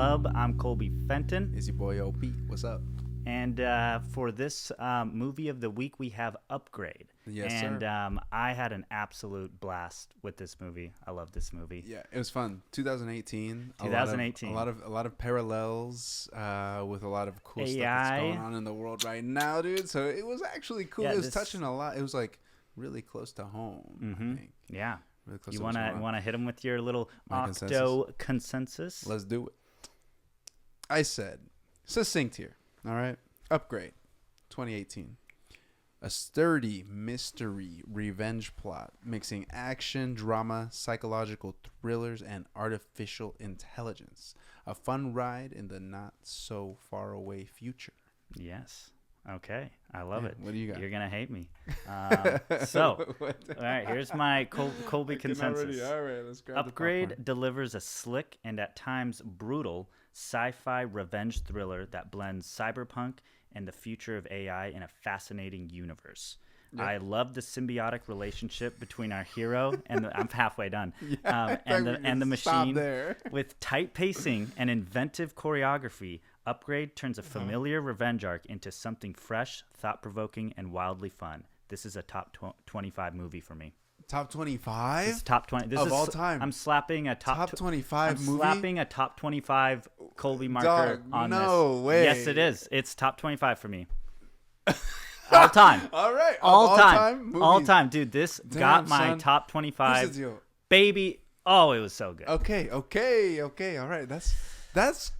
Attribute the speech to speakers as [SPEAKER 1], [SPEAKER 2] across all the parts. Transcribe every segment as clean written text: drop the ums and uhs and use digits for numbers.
[SPEAKER 1] Club. I'm Colby Fenton.
[SPEAKER 2] It's your boy OP. What's up?
[SPEAKER 1] And for this movie of the week, we have Upgrade.
[SPEAKER 2] Yes,
[SPEAKER 1] and,
[SPEAKER 2] sir.
[SPEAKER 1] I had an absolute blast with this movie. I love this movie.
[SPEAKER 2] Yeah, it was fun. 2018.
[SPEAKER 1] 2018.
[SPEAKER 2] A lot of parallels with a lot of cool
[SPEAKER 1] AI.
[SPEAKER 2] stuff that's going on in the world right now, dude. So it was actually cool.
[SPEAKER 1] Yeah,
[SPEAKER 2] it was touching a lot. It was like really close to home.
[SPEAKER 1] Mm-hmm.
[SPEAKER 2] I think.
[SPEAKER 1] Yeah.
[SPEAKER 2] Really close
[SPEAKER 1] You
[SPEAKER 2] to
[SPEAKER 1] wanna hit him with your little
[SPEAKER 2] My
[SPEAKER 1] octo consensus?
[SPEAKER 2] Let's do it. I said succinct here. All right. Upgrade. 2018. A sturdy mystery revenge plot mixing action, drama, psychological thrillers, and artificial intelligence. A fun ride in the not so far away future.
[SPEAKER 1] Yes. Okay. I love it.
[SPEAKER 2] What do you got?
[SPEAKER 1] You're going to hate me. All right. Here's my Colby consensus.
[SPEAKER 2] All right. Let's grab
[SPEAKER 1] Upgrade
[SPEAKER 2] the popcorn.
[SPEAKER 1] delivers a slick and at times brutal sci-fi revenge thriller that blends cyberpunk and the future of AI in a fascinating universe.
[SPEAKER 2] Yeah.
[SPEAKER 1] I love the symbiotic relationship between our hero and I'm halfway done.
[SPEAKER 2] Yeah,
[SPEAKER 1] and the machine
[SPEAKER 2] there.
[SPEAKER 1] with tight pacing and inventive choreography. Upgrade turns a familiar revenge arc into something fresh, thought-provoking, and wildly fun. This is a top 25 movie for me.
[SPEAKER 2] Top 25?
[SPEAKER 1] This is top 20. This
[SPEAKER 2] of
[SPEAKER 1] is,
[SPEAKER 2] all time.
[SPEAKER 1] I'm slapping a top
[SPEAKER 2] 25 movie?
[SPEAKER 1] I'm slapping a top 25 Colby marker
[SPEAKER 2] Dog,
[SPEAKER 1] on this.
[SPEAKER 2] no way.
[SPEAKER 1] Yes, it is. It's top 25 for me. All time.
[SPEAKER 2] All right.
[SPEAKER 1] All
[SPEAKER 2] time.
[SPEAKER 1] time. All time. Dude, this got my
[SPEAKER 2] son.
[SPEAKER 1] top
[SPEAKER 2] Here's
[SPEAKER 1] 25.
[SPEAKER 2] the deal.
[SPEAKER 1] Baby. Oh, it was so good.
[SPEAKER 2] Okay. All right. That's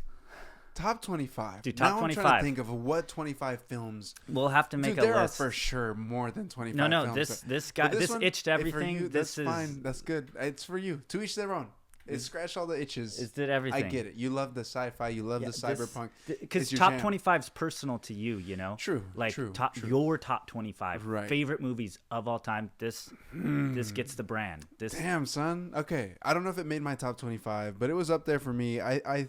[SPEAKER 2] top 25.
[SPEAKER 1] Dude, top
[SPEAKER 2] now
[SPEAKER 1] 25.
[SPEAKER 2] I'm trying to think of what 25 films.
[SPEAKER 1] We'll have to make
[SPEAKER 2] Dude,
[SPEAKER 1] a
[SPEAKER 2] there
[SPEAKER 1] list.
[SPEAKER 2] are for sure more than 25
[SPEAKER 1] No,
[SPEAKER 2] films.
[SPEAKER 1] this guy,
[SPEAKER 2] But
[SPEAKER 1] this
[SPEAKER 2] one,
[SPEAKER 1] itched everything.
[SPEAKER 2] For you,
[SPEAKER 1] this
[SPEAKER 2] that's
[SPEAKER 1] is
[SPEAKER 2] fine. That's good. It's for you. To each their own. It scratched all the itches.
[SPEAKER 1] It did everything.
[SPEAKER 2] I get it. You love the sci-fi. You love the cyberpunk.
[SPEAKER 1] Because
[SPEAKER 2] your
[SPEAKER 1] top
[SPEAKER 2] jam.
[SPEAKER 1] 25 is personal to you, you know?
[SPEAKER 2] True.
[SPEAKER 1] Like
[SPEAKER 2] true.
[SPEAKER 1] your top 25
[SPEAKER 2] Right.
[SPEAKER 1] favorite movies of all time. This gets the brand. This
[SPEAKER 2] Damn, son. Okay. I don't know if it made my top 25, but it was up there for me. It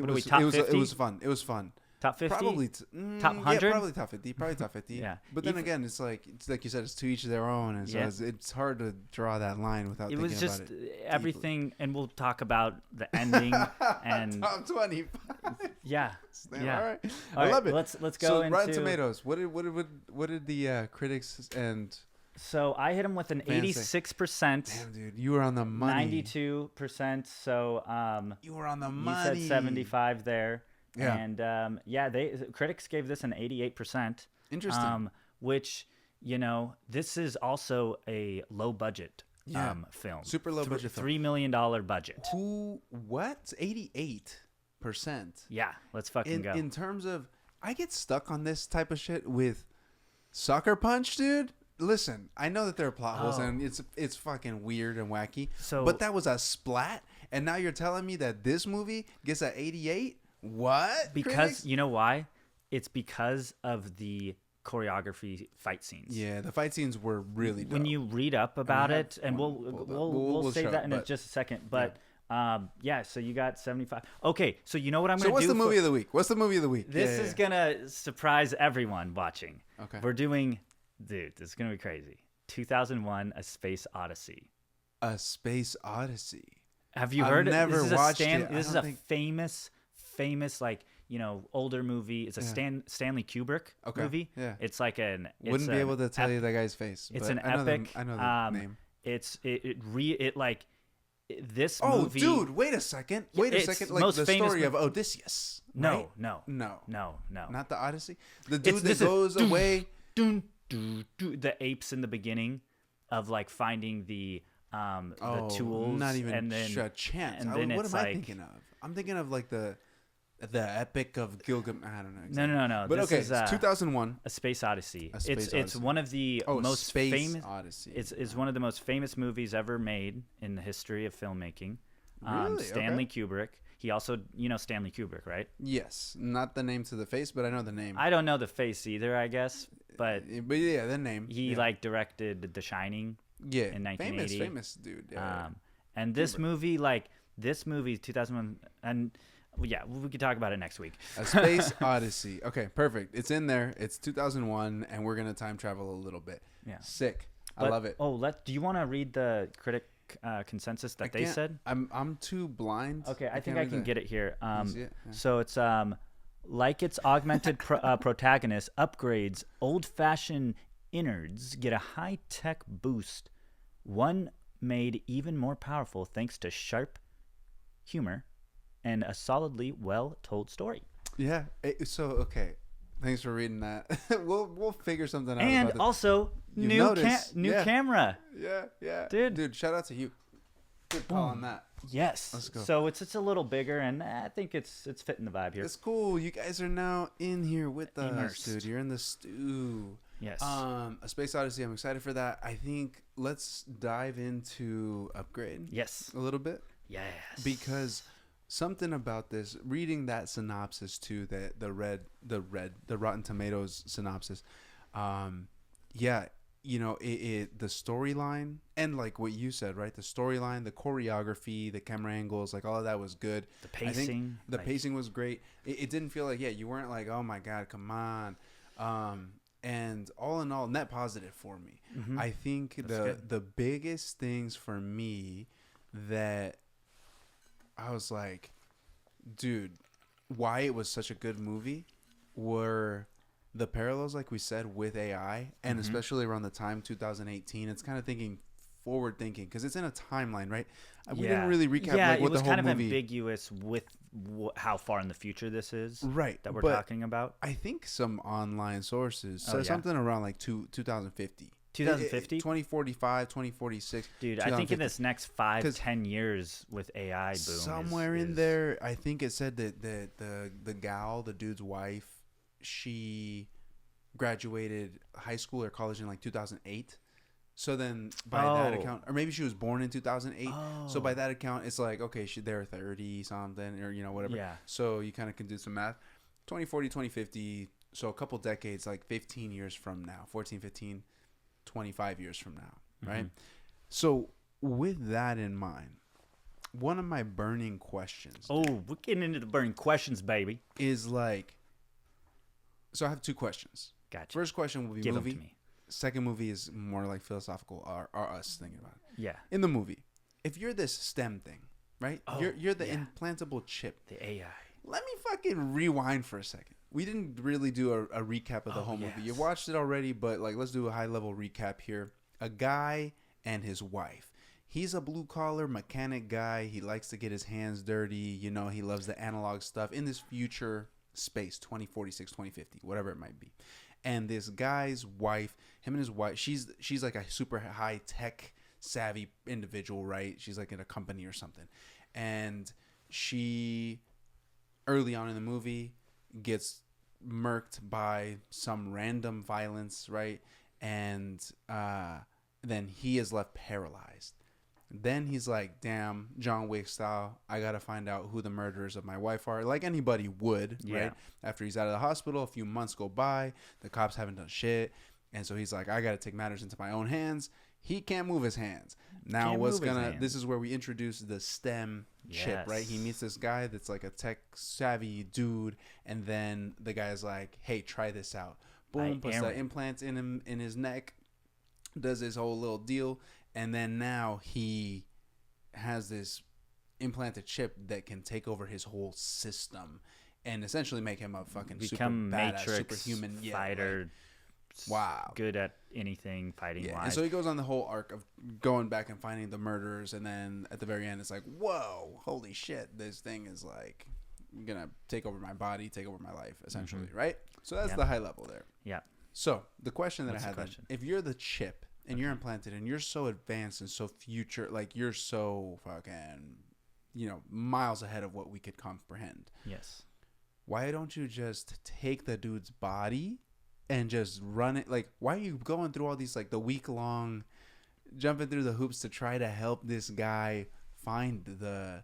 [SPEAKER 2] was
[SPEAKER 1] top
[SPEAKER 2] it was
[SPEAKER 1] 50?
[SPEAKER 2] it was fun. It was fun.
[SPEAKER 1] top 50?
[SPEAKER 2] Probably
[SPEAKER 1] Top 100?
[SPEAKER 2] Yeah, probably top 50. Probably top 50.
[SPEAKER 1] Yeah.
[SPEAKER 2] But then
[SPEAKER 1] Even-
[SPEAKER 2] again, it's like you said, it's to each their own, and so
[SPEAKER 1] Yeah.
[SPEAKER 2] it's hard to draw that line without
[SPEAKER 1] It
[SPEAKER 2] thinking
[SPEAKER 1] was just
[SPEAKER 2] about it.
[SPEAKER 1] everything, and we'll talk about the ending and
[SPEAKER 2] Top 25.
[SPEAKER 1] yeah. Yeah.
[SPEAKER 2] All right.
[SPEAKER 1] All
[SPEAKER 2] I
[SPEAKER 1] right,
[SPEAKER 2] love it.
[SPEAKER 1] Let's go
[SPEAKER 2] So
[SPEAKER 1] into
[SPEAKER 2] Rotten Tomatoes. What did the critics and
[SPEAKER 1] So I hit him with an
[SPEAKER 2] Fans say-
[SPEAKER 1] 86%,
[SPEAKER 2] damn dude, you were on the money.
[SPEAKER 1] 92%. So
[SPEAKER 2] You were on the
[SPEAKER 1] you
[SPEAKER 2] money.
[SPEAKER 1] said 75 there.
[SPEAKER 2] Yeah.
[SPEAKER 1] And critics gave this an 88%.
[SPEAKER 2] Interesting.
[SPEAKER 1] Which, you know, this is also a low budget
[SPEAKER 2] Yeah.
[SPEAKER 1] film.
[SPEAKER 2] Super low budget film.
[SPEAKER 1] $3 million budget.
[SPEAKER 2] What? 88%.
[SPEAKER 1] Yeah, let's fucking go.
[SPEAKER 2] In terms of, I get stuck on this type of shit with Sucker Punch, dude. Listen, I know that there are plot holes
[SPEAKER 1] Oh.
[SPEAKER 2] and it's fucking weird and wacky.
[SPEAKER 1] So-
[SPEAKER 2] but that was a splat, and now you're telling me that this movie gets an 88? What?
[SPEAKER 1] Because
[SPEAKER 2] critics?
[SPEAKER 1] you know why? It's because of the choreography fight scenes.
[SPEAKER 2] Yeah, the fight scenes were really dope.
[SPEAKER 1] When you read up about
[SPEAKER 2] have
[SPEAKER 1] it, and
[SPEAKER 2] one pulled up.
[SPEAKER 1] we'll save
[SPEAKER 2] show
[SPEAKER 1] that
[SPEAKER 2] it,
[SPEAKER 1] in
[SPEAKER 2] but-
[SPEAKER 1] just a second. But so you got 75. Okay, so you know what I'm
[SPEAKER 2] So
[SPEAKER 1] gonna
[SPEAKER 2] what's
[SPEAKER 1] do?
[SPEAKER 2] the movie of the week? What's the movie of the week?
[SPEAKER 1] This
[SPEAKER 2] Yeah,
[SPEAKER 1] is
[SPEAKER 2] yeah.
[SPEAKER 1] gonna surprise everyone watching.
[SPEAKER 2] Okay.
[SPEAKER 1] We're doing, dude. This is gonna be crazy. 2001: A Space Odyssey.
[SPEAKER 2] A Space Odyssey.
[SPEAKER 1] Have you
[SPEAKER 2] I've
[SPEAKER 1] heard?
[SPEAKER 2] never
[SPEAKER 1] This is
[SPEAKER 2] watched
[SPEAKER 1] a
[SPEAKER 2] it. I
[SPEAKER 1] This is
[SPEAKER 2] don't
[SPEAKER 1] a
[SPEAKER 2] think-
[SPEAKER 1] famous like older movie. It's a Stanley Kubrick movie.
[SPEAKER 2] Yeah.
[SPEAKER 1] It's like
[SPEAKER 2] Wouldn't be able to tell you that guy's face.
[SPEAKER 1] It's
[SPEAKER 2] but
[SPEAKER 1] an
[SPEAKER 2] I know
[SPEAKER 1] epic.
[SPEAKER 2] I know the name.
[SPEAKER 1] This
[SPEAKER 2] Oh,
[SPEAKER 1] movie.
[SPEAKER 2] dude! Wait a second. Wait a
[SPEAKER 1] It's
[SPEAKER 2] second. Like
[SPEAKER 1] most
[SPEAKER 2] the
[SPEAKER 1] famous
[SPEAKER 2] story of Odysseus.
[SPEAKER 1] No,
[SPEAKER 2] right?
[SPEAKER 1] no,
[SPEAKER 2] No.
[SPEAKER 1] no.
[SPEAKER 2] Not the Odyssey. The dude
[SPEAKER 1] this
[SPEAKER 2] that
[SPEAKER 1] is-
[SPEAKER 2] goes away.
[SPEAKER 1] The apes in the beginning of like finding the tools.
[SPEAKER 2] Not even
[SPEAKER 1] and then,
[SPEAKER 2] a chance.
[SPEAKER 1] And then
[SPEAKER 2] what
[SPEAKER 1] it's
[SPEAKER 2] am I
[SPEAKER 1] like
[SPEAKER 2] thinking of? I'm thinking of like the Epic of Gilgamesh. I don't know.
[SPEAKER 1] No.
[SPEAKER 2] But
[SPEAKER 1] This
[SPEAKER 2] okay,
[SPEAKER 1] is,
[SPEAKER 2] it's 2001.
[SPEAKER 1] A Space Odyssey.
[SPEAKER 2] A Space
[SPEAKER 1] It's
[SPEAKER 2] Odyssey.
[SPEAKER 1] one of the most
[SPEAKER 2] Space
[SPEAKER 1] famous.
[SPEAKER 2] Odyssey.
[SPEAKER 1] It's one of the most famous movies ever made in the history of filmmaking.
[SPEAKER 2] Really?
[SPEAKER 1] Stanley
[SPEAKER 2] Okay.
[SPEAKER 1] Kubrick. He also, Stanley Kubrick, right?
[SPEAKER 2] Yes, not the name to the face, but I know the name.
[SPEAKER 1] I don't know the face either, I guess, but
[SPEAKER 2] yeah, the name.
[SPEAKER 1] he
[SPEAKER 2] yeah.
[SPEAKER 1] like directed The Shining.
[SPEAKER 2] yeah,
[SPEAKER 1] in 1980.
[SPEAKER 2] famous dude. Yeah.
[SPEAKER 1] And this movie, 2001, and yeah, we could talk about it next week.
[SPEAKER 2] A Space Odyssey. Okay, perfect. It's in there. It's 2001, and we're gonna time travel a little bit.
[SPEAKER 1] Yeah.
[SPEAKER 2] Sick. I
[SPEAKER 1] But-
[SPEAKER 2] love it.
[SPEAKER 1] Oh, do you want to read the critic consensus that they said?
[SPEAKER 2] I'm too blind.
[SPEAKER 1] Okay, I think
[SPEAKER 2] can't
[SPEAKER 1] I
[SPEAKER 2] read
[SPEAKER 1] can
[SPEAKER 2] that.
[SPEAKER 1] get it here.
[SPEAKER 2] You see it? Yeah.
[SPEAKER 1] So it's like its augmented protagonist upgrades, old-fashioned innards get a high-tech boost, one made even more powerful thanks to sharp humor and a solidly well-told story.
[SPEAKER 2] Yeah. So okay, thanks for reading that. we'll figure something out.
[SPEAKER 1] And
[SPEAKER 2] about
[SPEAKER 1] also new camera.
[SPEAKER 2] Yeah.
[SPEAKER 1] Dude,
[SPEAKER 2] shout out to you. Good call on that.
[SPEAKER 1] Yes.
[SPEAKER 2] Let's go.
[SPEAKER 1] So it's a little bigger, and I think it's fitting the vibe here.
[SPEAKER 2] It's cool. You guys are now in here with us,
[SPEAKER 1] Immersed.
[SPEAKER 2] dude. You're in the stew.
[SPEAKER 1] Yes.
[SPEAKER 2] A Space Odyssey. I'm excited for that. I think let's dive into Upgrade.
[SPEAKER 1] Yes.
[SPEAKER 2] A little bit.
[SPEAKER 1] Yes.
[SPEAKER 2] Because something about this, reading that synopsis too, the Rotten Tomatoes synopsis, yeah, you know, the storyline and like what you said, right? The storyline, the choreography, the camera angles, like all of that was good.
[SPEAKER 1] The pacing.
[SPEAKER 2] The pacing was great. It didn't feel like, you weren't like, oh my God, come on. And all in all, net positive for me.
[SPEAKER 1] Mm-hmm.
[SPEAKER 2] I think the biggest things for me that I was like, dude, why it was such a good movie were the parallels, like we said, with AI, and especially around the time 2018. It's kind of forward thinking because it's in a timeline, right? We didn't really recap like what the whole movie. Yeah, it was
[SPEAKER 1] kind of ambiguous with how far in the future this is,
[SPEAKER 2] right?
[SPEAKER 1] That we're talking about.
[SPEAKER 2] I think some online sources said something around like 2050.
[SPEAKER 1] 2050?
[SPEAKER 2] 2045, 2046.
[SPEAKER 1] Dude, I think in this next 5-10 years with AI boom.
[SPEAKER 2] Somewhere in there, I think it said that the gal, the dude's wife, she graduated high school or college in like 2008. So then by that account, or maybe she was born in 2008. So by that account, it's like, okay, they're 30 something or, you know, whatever. Yeah. So you kind of can do some math. 2040, 2050. So a couple decades, like 15 years from now, 14, 15, 25 years from now, right? So with that in mind, one of my burning questions.
[SPEAKER 1] Oh, we're getting into the burning questions, baby.
[SPEAKER 2] Is like, so I have two questions.
[SPEAKER 1] Gotcha.
[SPEAKER 2] First question will be
[SPEAKER 1] Give
[SPEAKER 2] movie.
[SPEAKER 1] them to me.
[SPEAKER 2] Second movie is more like philosophical, or us thinking about it.
[SPEAKER 1] Yeah.
[SPEAKER 2] In the movie, if you're this STEM thing, right? You're the implantable chip.
[SPEAKER 1] The AI.
[SPEAKER 2] Let me fucking rewind for a second. We didn't really do a recap of the whole movie. You watched it already, but like, let's do a high level recap here. A guy and his wife. He's a blue collar mechanic guy. He likes to get his hands dirty. You know, he loves the analog stuff in this future space, 2046, 2050, whatever it might be. And this guy's wife, him and his wife, she's like a super high tech savvy individual, right? She's like in a company or something. And she, early on in the movie, gets murked by some random violence, right? And then he is left paralyzed. Then he's like, damn, John Wick style, I gotta find out who the murderers of my wife are, like anybody would, right? After he's out of the hospital, a few months go by, the cops haven't done shit, and so he's like, I gotta take matters into my own hands. He can't move his hands. Now this is where we introduce the STEM chip, right? He meets this guy that's like a tech savvy dude, and then the guy's like, hey, try this out. Boom, puts the implants in him, in his neck, does his whole little deal, and then now he has this implanted chip that can take over his whole system and essentially make him a fucking super badass, superhuman
[SPEAKER 1] fighter.
[SPEAKER 2] Wow.
[SPEAKER 1] Good at anything fighting wise.
[SPEAKER 2] And so he goes on the whole arc of going back and finding the murderers, and then at the very end it's like, whoa, holy shit, this thing is like gonna take over my body, take over my life, essentially, right? So that's the high level there. Yeah. So the question that I had then, if you're the chip and you're implanted and you're so advanced and so future, like you're so fucking, you know, miles ahead of what we could comprehend. Yes. Why don't you just take the dude's body and just run it? Like, why are you going through all these, like, the week-long jumping through the hoops to try to help this guy find the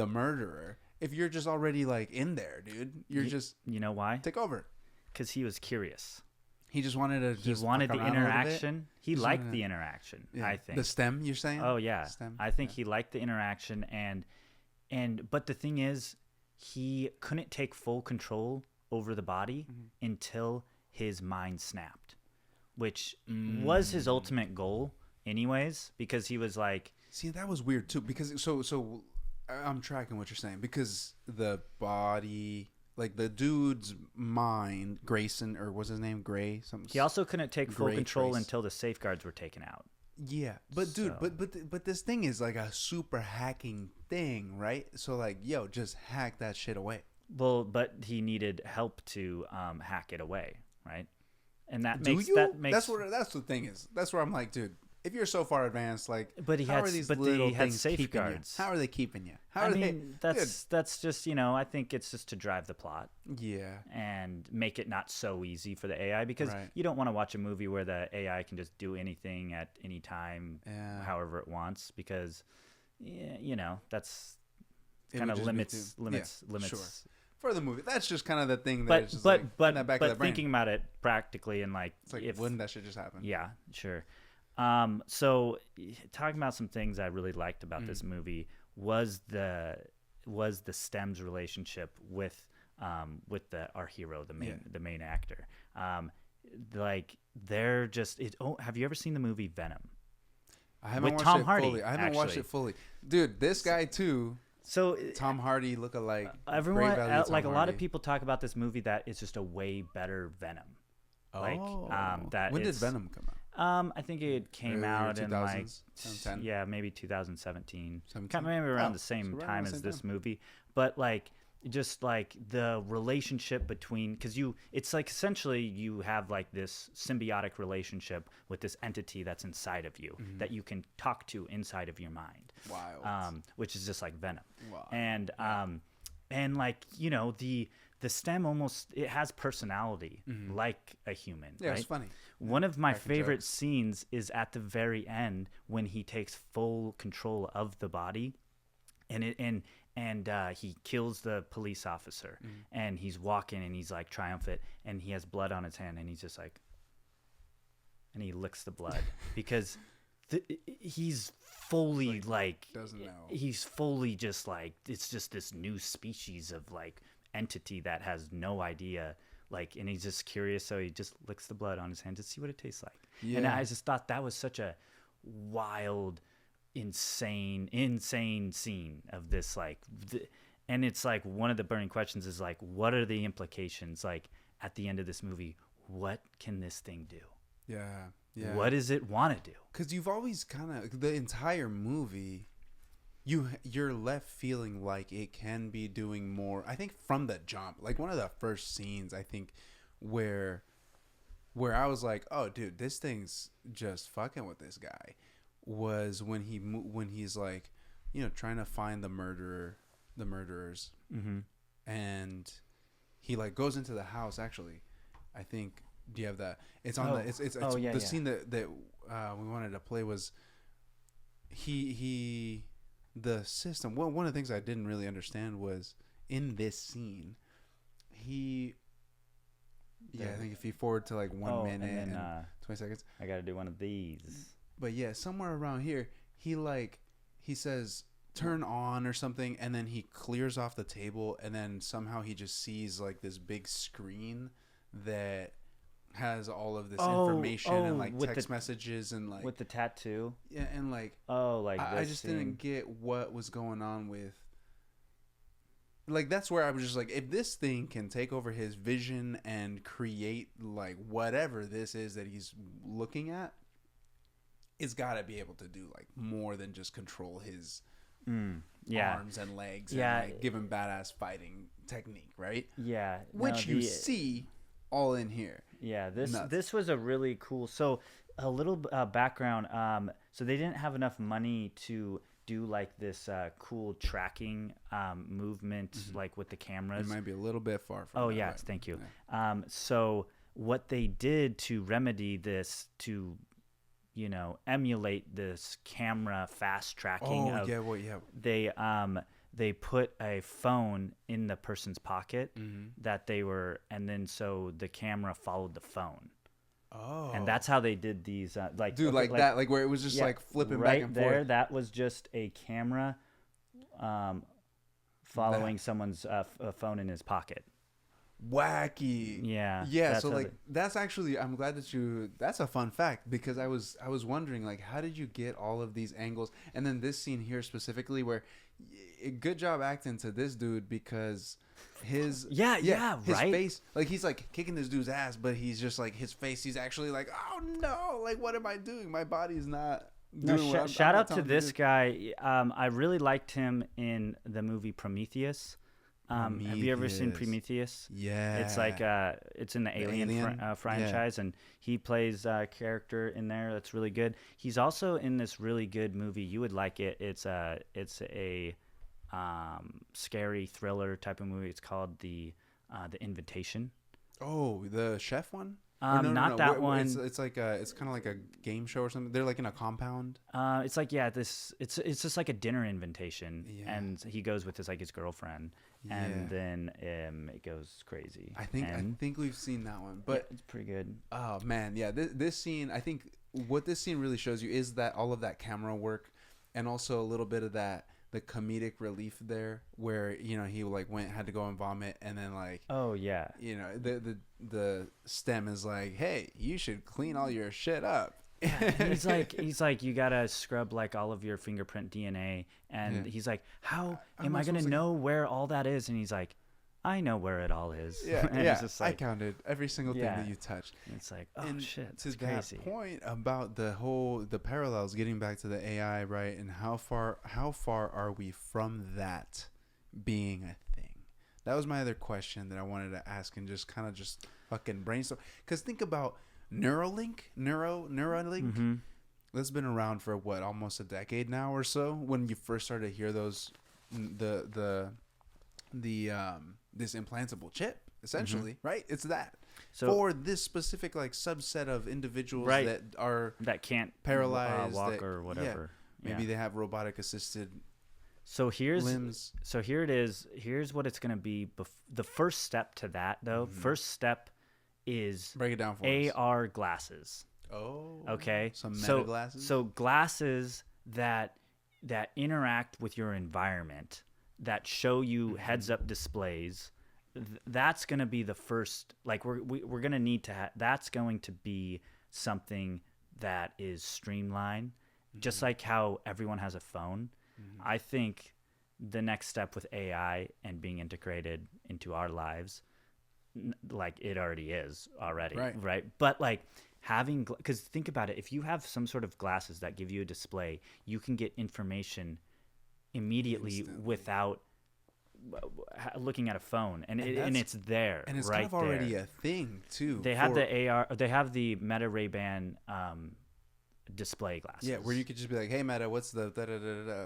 [SPEAKER 2] murderer if you're just already, like, in there, dude? You know why? Take over.
[SPEAKER 1] Because he was curious.
[SPEAKER 2] He just wanted to
[SPEAKER 1] He wanted the interaction. He liked the interaction, I think.
[SPEAKER 2] The STEM, you're saying?
[SPEAKER 1] Oh, yeah. STEM. I think he liked the interaction. But the thing is, he couldn't take full control over the body until his mind snapped, which was his ultimate goal anyways, because he was like,
[SPEAKER 2] See, that was weird too because I'm tracking what you're saying because the body, like the dude's mind, Grayson, or what's his name, Gray, something.
[SPEAKER 1] He also couldn't take full
[SPEAKER 2] Gray
[SPEAKER 1] control
[SPEAKER 2] Trace.
[SPEAKER 1] until the safeguards were taken out.
[SPEAKER 2] Yeah, but dude,
[SPEAKER 1] So-
[SPEAKER 2] but this thing is like a super hacking thing, right? So like, yo, just hack that shit away.
[SPEAKER 1] Well, but he needed help to hack it away, right? And that
[SPEAKER 2] Do
[SPEAKER 1] makes
[SPEAKER 2] you?
[SPEAKER 1] that makes.
[SPEAKER 2] That's the thing is. That's where I'm like, dude. If you're so far advanced, like,
[SPEAKER 1] But he
[SPEAKER 2] how
[SPEAKER 1] had
[SPEAKER 2] are these
[SPEAKER 1] but
[SPEAKER 2] little
[SPEAKER 1] he had
[SPEAKER 2] things keeping you?
[SPEAKER 1] safeguards.
[SPEAKER 2] How are they keeping you? How
[SPEAKER 1] I
[SPEAKER 2] are
[SPEAKER 1] mean, that's just I think it's just to drive the plot
[SPEAKER 2] they? Yeah.
[SPEAKER 1] and make it not so easy for the AI because
[SPEAKER 2] Right.
[SPEAKER 1] you don't want to watch a movie where the AI can just do anything at any time,
[SPEAKER 2] Yeah.
[SPEAKER 1] however it wants, because that's
[SPEAKER 2] It
[SPEAKER 1] kind
[SPEAKER 2] would
[SPEAKER 1] of
[SPEAKER 2] just be
[SPEAKER 1] limits.
[SPEAKER 2] sure. For the movie, that's just kind of the thing that
[SPEAKER 1] But
[SPEAKER 2] is just
[SPEAKER 1] but
[SPEAKER 2] like
[SPEAKER 1] but
[SPEAKER 2] in the back of the brain.
[SPEAKER 1] thinking about it practically and like
[SPEAKER 2] It's like,
[SPEAKER 1] if
[SPEAKER 2] wouldn't that shit just happen?
[SPEAKER 1] yeah, sure. So talking about some things I really liked about this movie was the STEM's relationship with our hero, the main actor. Like they're just have you ever seen the movie Venom?
[SPEAKER 2] I haven't
[SPEAKER 1] With
[SPEAKER 2] watched
[SPEAKER 1] Tom
[SPEAKER 2] it
[SPEAKER 1] Hardy,
[SPEAKER 2] fully. I haven't watched
[SPEAKER 1] actually.
[SPEAKER 2] it fully, dude. This guy too,
[SPEAKER 1] So
[SPEAKER 2] Tom Hardy, look alike.
[SPEAKER 1] everyone
[SPEAKER 2] Great value,
[SPEAKER 1] like
[SPEAKER 2] Tom
[SPEAKER 1] a lot of
[SPEAKER 2] Hardy.
[SPEAKER 1] people talk about this movie that it's just a way better Venom. Like
[SPEAKER 2] Oh.
[SPEAKER 1] that
[SPEAKER 2] When did
[SPEAKER 1] it's-
[SPEAKER 2] Venom come out?
[SPEAKER 1] I think it came
[SPEAKER 2] Earlier
[SPEAKER 1] out in like
[SPEAKER 2] 2000s, 2010?
[SPEAKER 1] yeah, maybe 2017.
[SPEAKER 2] 17?
[SPEAKER 1] Kind of maybe around
[SPEAKER 2] Oh,
[SPEAKER 1] the same
[SPEAKER 2] so around
[SPEAKER 1] time
[SPEAKER 2] the
[SPEAKER 1] as
[SPEAKER 2] same
[SPEAKER 1] this
[SPEAKER 2] time.
[SPEAKER 1] movie, but like just like the relationship between because it's like essentially you have like this symbiotic relationship with this entity that's inside of you that you can talk to inside of your mind.
[SPEAKER 2] Wild.
[SPEAKER 1] Which is just like Venom.
[SPEAKER 2] Wow.
[SPEAKER 1] And like the STEM almost it has personality like a human.
[SPEAKER 2] Yeah,
[SPEAKER 1] right?
[SPEAKER 2] it's funny.
[SPEAKER 1] One of my
[SPEAKER 2] Cracking
[SPEAKER 1] favorite
[SPEAKER 2] jokes.
[SPEAKER 1] scenes is at the very end when he takes full control of the body, and he kills the police officer, and he's walking and he's like triumphant, and he has blood on his hand, and he's just like, and he licks the blood because he's fully like
[SPEAKER 2] doesn't know.
[SPEAKER 1] he's fully just like it's just this new species of like entity that has no idea like and he's just curious so he just licks the blood on his hand to see what it tastes like. And
[SPEAKER 2] Yeah.
[SPEAKER 1] I just thought that was such a wild insane scene of this like and it's like one of the burning questions is like what are the implications like at the end of this movie, what can this thing do?
[SPEAKER 2] Yeah. Yeah.
[SPEAKER 1] What does it want to do?
[SPEAKER 2] Because you've always kind of the entire movie, you're left feeling like it can be doing more. I think from the jump, like one of the first scenes, I think where I was like, oh, dude, this thing's just fucking with this guy, was when he's like, trying to find the murderers, and he like goes into the house. Actually, I think. Do you have that? It's on the. It's the scene that we wanted to play was. The system. One of the things I didn't really understand was in this scene, I think if you forward to like 1 minute
[SPEAKER 1] and then,
[SPEAKER 2] and 20 seconds.
[SPEAKER 1] I got to do one of these.
[SPEAKER 2] But yeah, somewhere around here, he says turn on or something, and then he clears off the table, and then somehow he just sees like this big screen that has all of this information and like text messages and like
[SPEAKER 1] with the tattoo.
[SPEAKER 2] Yeah, and like
[SPEAKER 1] I
[SPEAKER 2] just didn't get what was going on with. Like that's where I was just like, if this thing can take over his vision and create like whatever this is that he's looking at, it's got to be able to do like more than just control his arms and legs and like give him badass fighting technique, right?
[SPEAKER 1] Yeah,
[SPEAKER 2] which you see all in here.
[SPEAKER 1] Yeah, this was a really cool. So a little background. So they didn't have enough money to do like this cool tracking movement, like with the cameras.
[SPEAKER 2] It might be a little bit far from.
[SPEAKER 1] Oh yeah, thank you. Yeah. So what they did to remedy this, to emulate this camera fast tracking. They put a phone in the person's pocket that they were, and then so the camera followed the phone.
[SPEAKER 2] Oh.
[SPEAKER 1] And that's how they did these, like
[SPEAKER 2] that, like where it was just like flipping back and
[SPEAKER 1] there,
[SPEAKER 2] forth.
[SPEAKER 1] that was just a camera, following someone's phone in his pocket.
[SPEAKER 2] wacky.
[SPEAKER 1] Yeah.
[SPEAKER 2] Yeah, so
[SPEAKER 1] how
[SPEAKER 2] like that's actually, I'm glad that that's a fun fact, because I was wondering, like, how did you get all of these angles? And then this scene here specifically, where good job acting to this dude, because his his
[SPEAKER 1] right.
[SPEAKER 2] face, like, he's like kicking this dude's ass, but he's just like, his face, he's actually like, oh no, like, what am I doing? My body's not
[SPEAKER 1] No,
[SPEAKER 2] doing what
[SPEAKER 1] shout
[SPEAKER 2] I'm
[SPEAKER 1] out to
[SPEAKER 2] telling
[SPEAKER 1] this
[SPEAKER 2] do.
[SPEAKER 1] guy. I really liked him in the movie Prometheus. Have you ever seen Prometheus?
[SPEAKER 2] Yeah.
[SPEAKER 1] It's like it's in the Alien,
[SPEAKER 2] Yeah.
[SPEAKER 1] franchise, and he plays a character in there that's really good. He's also in this really good movie. You would like it. It's a scary thriller type of movie. It's called the Invitation.
[SPEAKER 2] Oh, the chef one? Or
[SPEAKER 1] Not that one.
[SPEAKER 2] It's like it's kind of like a game show or something. They're like in a compound.
[SPEAKER 1] It's like it's just like a dinner invitation, and he goes with his girlfriend, and then it goes crazy.
[SPEAKER 2] I think we've seen that one, but
[SPEAKER 1] it's pretty good.
[SPEAKER 2] Oh man, yeah. This scene, I think what this scene really shows you is that all of that camera work, and also a little bit of the comedic relief there, where he like had to go and vomit, and then like,
[SPEAKER 1] oh yeah,
[SPEAKER 2] the stem is like, hey, you should clean all your shit up.
[SPEAKER 1] he's like you gotta scrub like all of your fingerprint DNA, and he's like, how am I gonna know where all that is? And he's like, I know where it all is.
[SPEAKER 2] Yeah,
[SPEAKER 1] and
[SPEAKER 2] yeah.
[SPEAKER 1] It's like,
[SPEAKER 2] I counted every single thing that you touched.
[SPEAKER 1] It's like, oh
[SPEAKER 2] and
[SPEAKER 1] shit,
[SPEAKER 2] to
[SPEAKER 1] it's crazy.
[SPEAKER 2] that point about the parallels, getting back to the AI, right? And how far are we from that being a thing? That was my other question that I wanted to ask, and just kind of just fucking brainstorm. Because think about Neuralink.
[SPEAKER 1] Mm-hmm.
[SPEAKER 2] That's been around for what, almost a decade now or so. When you first started to hear those, this implantable chip, essentially, right? It's that. So for this specific like subset of individuals that
[SPEAKER 1] can't
[SPEAKER 2] paralyzed,
[SPEAKER 1] walk or whatever.
[SPEAKER 2] Maybe they have robotic assisted
[SPEAKER 1] limbs. So here it is. Here's what it's going to be. The first step to that, though, first step is
[SPEAKER 2] break it down for
[SPEAKER 1] AR glasses.
[SPEAKER 2] Oh,
[SPEAKER 1] okay.
[SPEAKER 2] Some meta glasses.
[SPEAKER 1] So glasses that interact with your environment, that show you heads-up displays. That's going to be the first. Like we're going to need to. That's going to be something that is streamlined, just like how everyone has a phone. I think the next step with AI and being integrated into our lives, like it already is already, right? But like having, because think about it, if you have some sort of glasses that give you a display, you can get information immediately without looking at a phone, and it's there,
[SPEAKER 2] and it's
[SPEAKER 1] right
[SPEAKER 2] kind of already
[SPEAKER 1] there.
[SPEAKER 2] a thing too.
[SPEAKER 1] They have the AR, they have the Meta Ray-Ban display glasses.
[SPEAKER 2] Yeah, where you could just be like, "Hey, Meta, what's the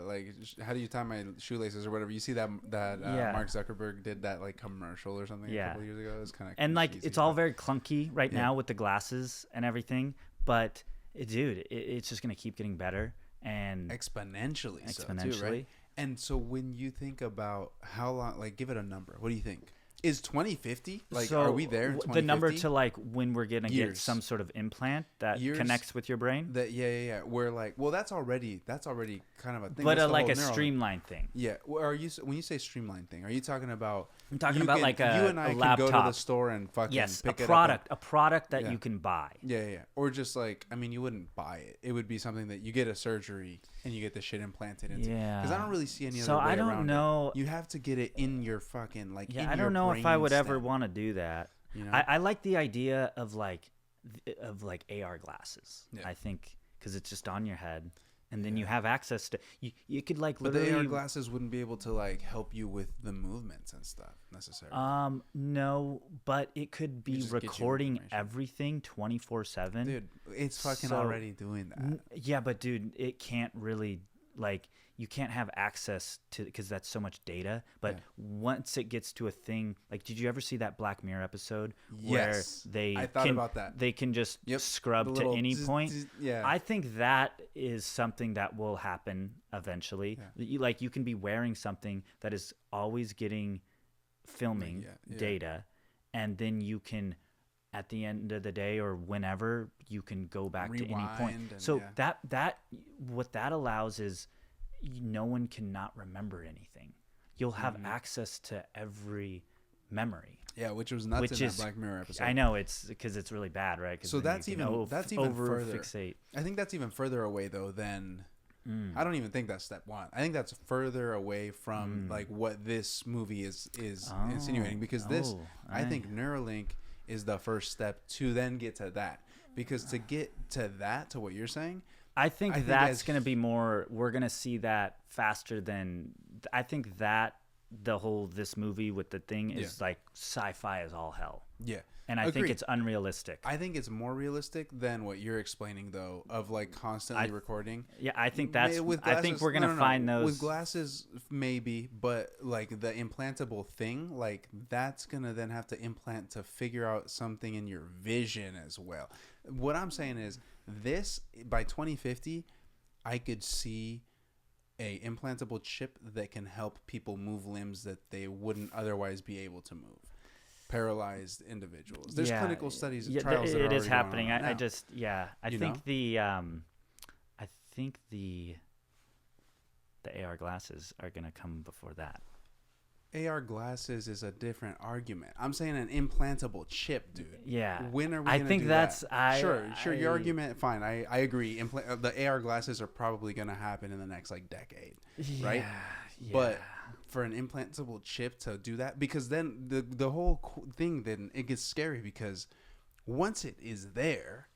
[SPEAKER 2] like? How do you tie my shoelaces or whatever?" You see that Mark Zuckerberg did that like commercial or something a couple years ago. It was kind of,
[SPEAKER 1] and like cheesy, it's all very clunky right now with the glasses and everything, but dude, it's just gonna keep getting better and
[SPEAKER 2] exponentially, so too, right? And so when you think about how long, like, give it a number. What do you think? Is 2050? Like, so are we there in 2050?
[SPEAKER 1] The number to, like, when we're going to get some sort of implant that connects with your brain?
[SPEAKER 2] Yeah. We're like, well, that's already kind of a thing.
[SPEAKER 1] But like a streamlined thing.
[SPEAKER 2] Yeah. Well, when you say streamlined thing, are you talking about...
[SPEAKER 1] I'm talking about like a
[SPEAKER 2] You and I
[SPEAKER 1] laptop.
[SPEAKER 2] Can go to the store and fucking pick it up.
[SPEAKER 1] A product that you can buy.
[SPEAKER 2] Yeah. Or just like, I mean, you wouldn't buy it. It would be something that you get a surgery and you get the shit implanted into.
[SPEAKER 1] Yeah.
[SPEAKER 2] Because I don't really see any other way
[SPEAKER 1] I don't
[SPEAKER 2] around
[SPEAKER 1] know.
[SPEAKER 2] You have to get it in your fucking, like, in
[SPEAKER 1] I don't
[SPEAKER 2] your
[SPEAKER 1] know if I would
[SPEAKER 2] brain
[SPEAKER 1] ever
[SPEAKER 2] stem.
[SPEAKER 1] want to do that.
[SPEAKER 2] You know?
[SPEAKER 1] I like the idea of like AR glasses.
[SPEAKER 2] Yeah.
[SPEAKER 1] I think because it's just on your head, and then you have access to you could like literally.
[SPEAKER 2] But the AR glasses wouldn't be able to like help you with the movements and stuff necessarily.
[SPEAKER 1] No, but it could be recording everything 24/7.
[SPEAKER 2] Dude, it's fucking already doing that.
[SPEAKER 1] Yeah, but dude, it can't really like. You can't have access to, because that's so much data. But once it gets to a thing, like, did you ever see that Black Mirror episode where
[SPEAKER 2] I thought about that.
[SPEAKER 1] They can just scrub to any point?
[SPEAKER 2] Yeah,
[SPEAKER 1] I think that is something that will happen eventually. Yeah. You can be wearing something that is always filming data, and then you can, at the end of the day or whenever, you can go back to any point. So that what that allows is, no one cannot remember anything. You'll have access to every memory.
[SPEAKER 2] Yeah, which was nuts
[SPEAKER 1] which
[SPEAKER 2] in
[SPEAKER 1] is
[SPEAKER 2] that Black Mirror episode.
[SPEAKER 1] I know it's because it's really bad, right? 'Cause
[SPEAKER 2] So
[SPEAKER 1] then
[SPEAKER 2] that's
[SPEAKER 1] you can
[SPEAKER 2] even
[SPEAKER 1] over
[SPEAKER 2] further.
[SPEAKER 1] fixate.
[SPEAKER 2] I think that's even further away though than. I don't even think that's step one. I think that's further away from like what this movie is insinuating, because this I think Neuralink is the first step to then get to that. Because to get to that, to what you're saying,
[SPEAKER 1] I think that's going to be more. We're going to see that faster than. I think that this movie with the thing is like sci-fi as all hell.
[SPEAKER 2] Yeah.
[SPEAKER 1] And I think it's unrealistic.
[SPEAKER 2] I think it's more realistic than what you're explaining, though, of like constantly recording.
[SPEAKER 1] Yeah, I think that's. I think we're gonna find those
[SPEAKER 2] with glasses, maybe, but like the implantable thing, like that's gonna then have to implant to figure out something in your vision as well. What I'm saying is, this by 2050, I could see a implantable chip that can help people move limbs that they wouldn't otherwise be able to move. Paralyzed individuals. There's clinical studies and trials that are
[SPEAKER 1] it is happening.
[SPEAKER 2] I
[SPEAKER 1] just I think the AR glasses are gonna come before that.
[SPEAKER 2] AR glasses is a different argument. I'm saying an implantable chip, dude.
[SPEAKER 1] Yeah.
[SPEAKER 2] When are we?
[SPEAKER 1] I
[SPEAKER 2] gonna
[SPEAKER 1] think
[SPEAKER 2] do
[SPEAKER 1] that's
[SPEAKER 2] that? Sure. Your argument, fine. I agree. The AR glasses are probably gonna happen in the next like decade, right?
[SPEAKER 1] Yeah.
[SPEAKER 2] But for an implantable chip to do that, because then the whole thing, then it gets scary, because once it is there,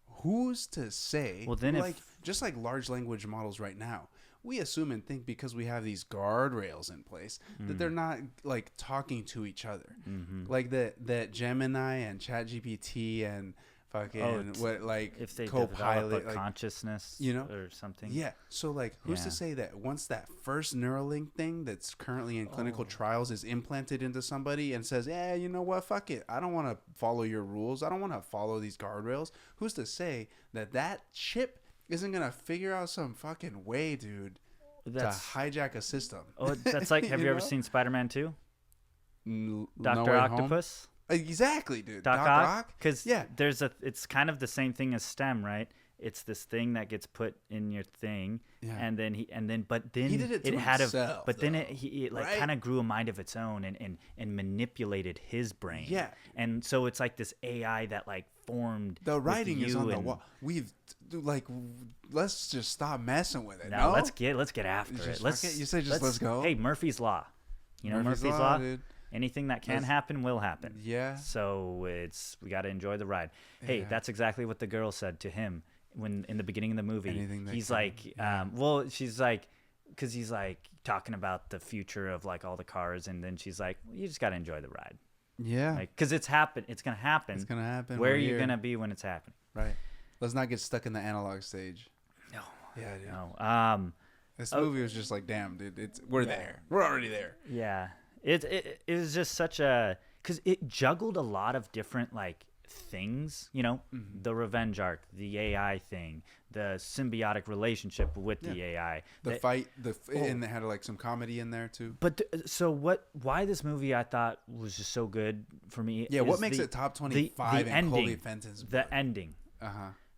[SPEAKER 2] who's to say?
[SPEAKER 1] Well, then
[SPEAKER 2] just like large language models right now, we assume and think because we have these guardrails in place that they're not like talking to each other, like that Gemini and ChatGPT and fucking
[SPEAKER 1] if they
[SPEAKER 2] Copilot,
[SPEAKER 1] develop a consciousness, or something.
[SPEAKER 2] Yeah. So like, who's to say that once that first Neuralink thing that's currently in clinical trials is implanted into somebody and says, yeah, you know what, fuck it, I don't want to follow your rules, I don't want to follow these guardrails. Who's to say that chip isn't gonna figure out some fucking way, dude, to hijack a system?
[SPEAKER 1] Oh, that's like, have you ever seen Spider-Man 2? Dr. Octopus?
[SPEAKER 2] Exactly, dude.
[SPEAKER 1] Doc Ock? Because it's kind of the same thing as STEM, right? It's this thing that gets put in your thing, and then he did it to himself, he kind of grew a mind of its own and manipulated his brain.
[SPEAKER 2] Yeah,
[SPEAKER 1] and so it's like this AI that like formed.
[SPEAKER 2] The writing is on the wall. Let's just stop messing with it.
[SPEAKER 1] No, let's get after it.
[SPEAKER 2] Let's go.
[SPEAKER 1] Hey, Murphy's Law. You know Murphy's Law,
[SPEAKER 2] dude.
[SPEAKER 1] Anything that can happen will happen.
[SPEAKER 2] Yeah.
[SPEAKER 1] So we got to enjoy the ride. Hey, that's exactly what the girl said to him when in the beginning of the movie. He's like, she's like, because he's like talking about the future of like all the cars, and then she's like, well, you just got to enjoy the ride.
[SPEAKER 2] Yeah.
[SPEAKER 1] Because it's gonna happen. It's gonna happen. Where are you gonna be when it's happening?
[SPEAKER 2] Right. Let's not get stuck in the analog stage.
[SPEAKER 1] No.
[SPEAKER 2] Yeah, dude.
[SPEAKER 1] No.
[SPEAKER 2] This movie was just like, damn, dude. We're there. We're already there.
[SPEAKER 1] Yeah. It was just such a, because it juggled a lot of different like things, the revenge arc, the AI thing, the symbiotic relationship with the AI,
[SPEAKER 2] the fight, and they had like some comedy in there too.
[SPEAKER 1] But why this movie I thought was just so good for me?
[SPEAKER 2] Yeah, what makes it top 25
[SPEAKER 1] the
[SPEAKER 2] in Colby Fenton's book?
[SPEAKER 1] The ending.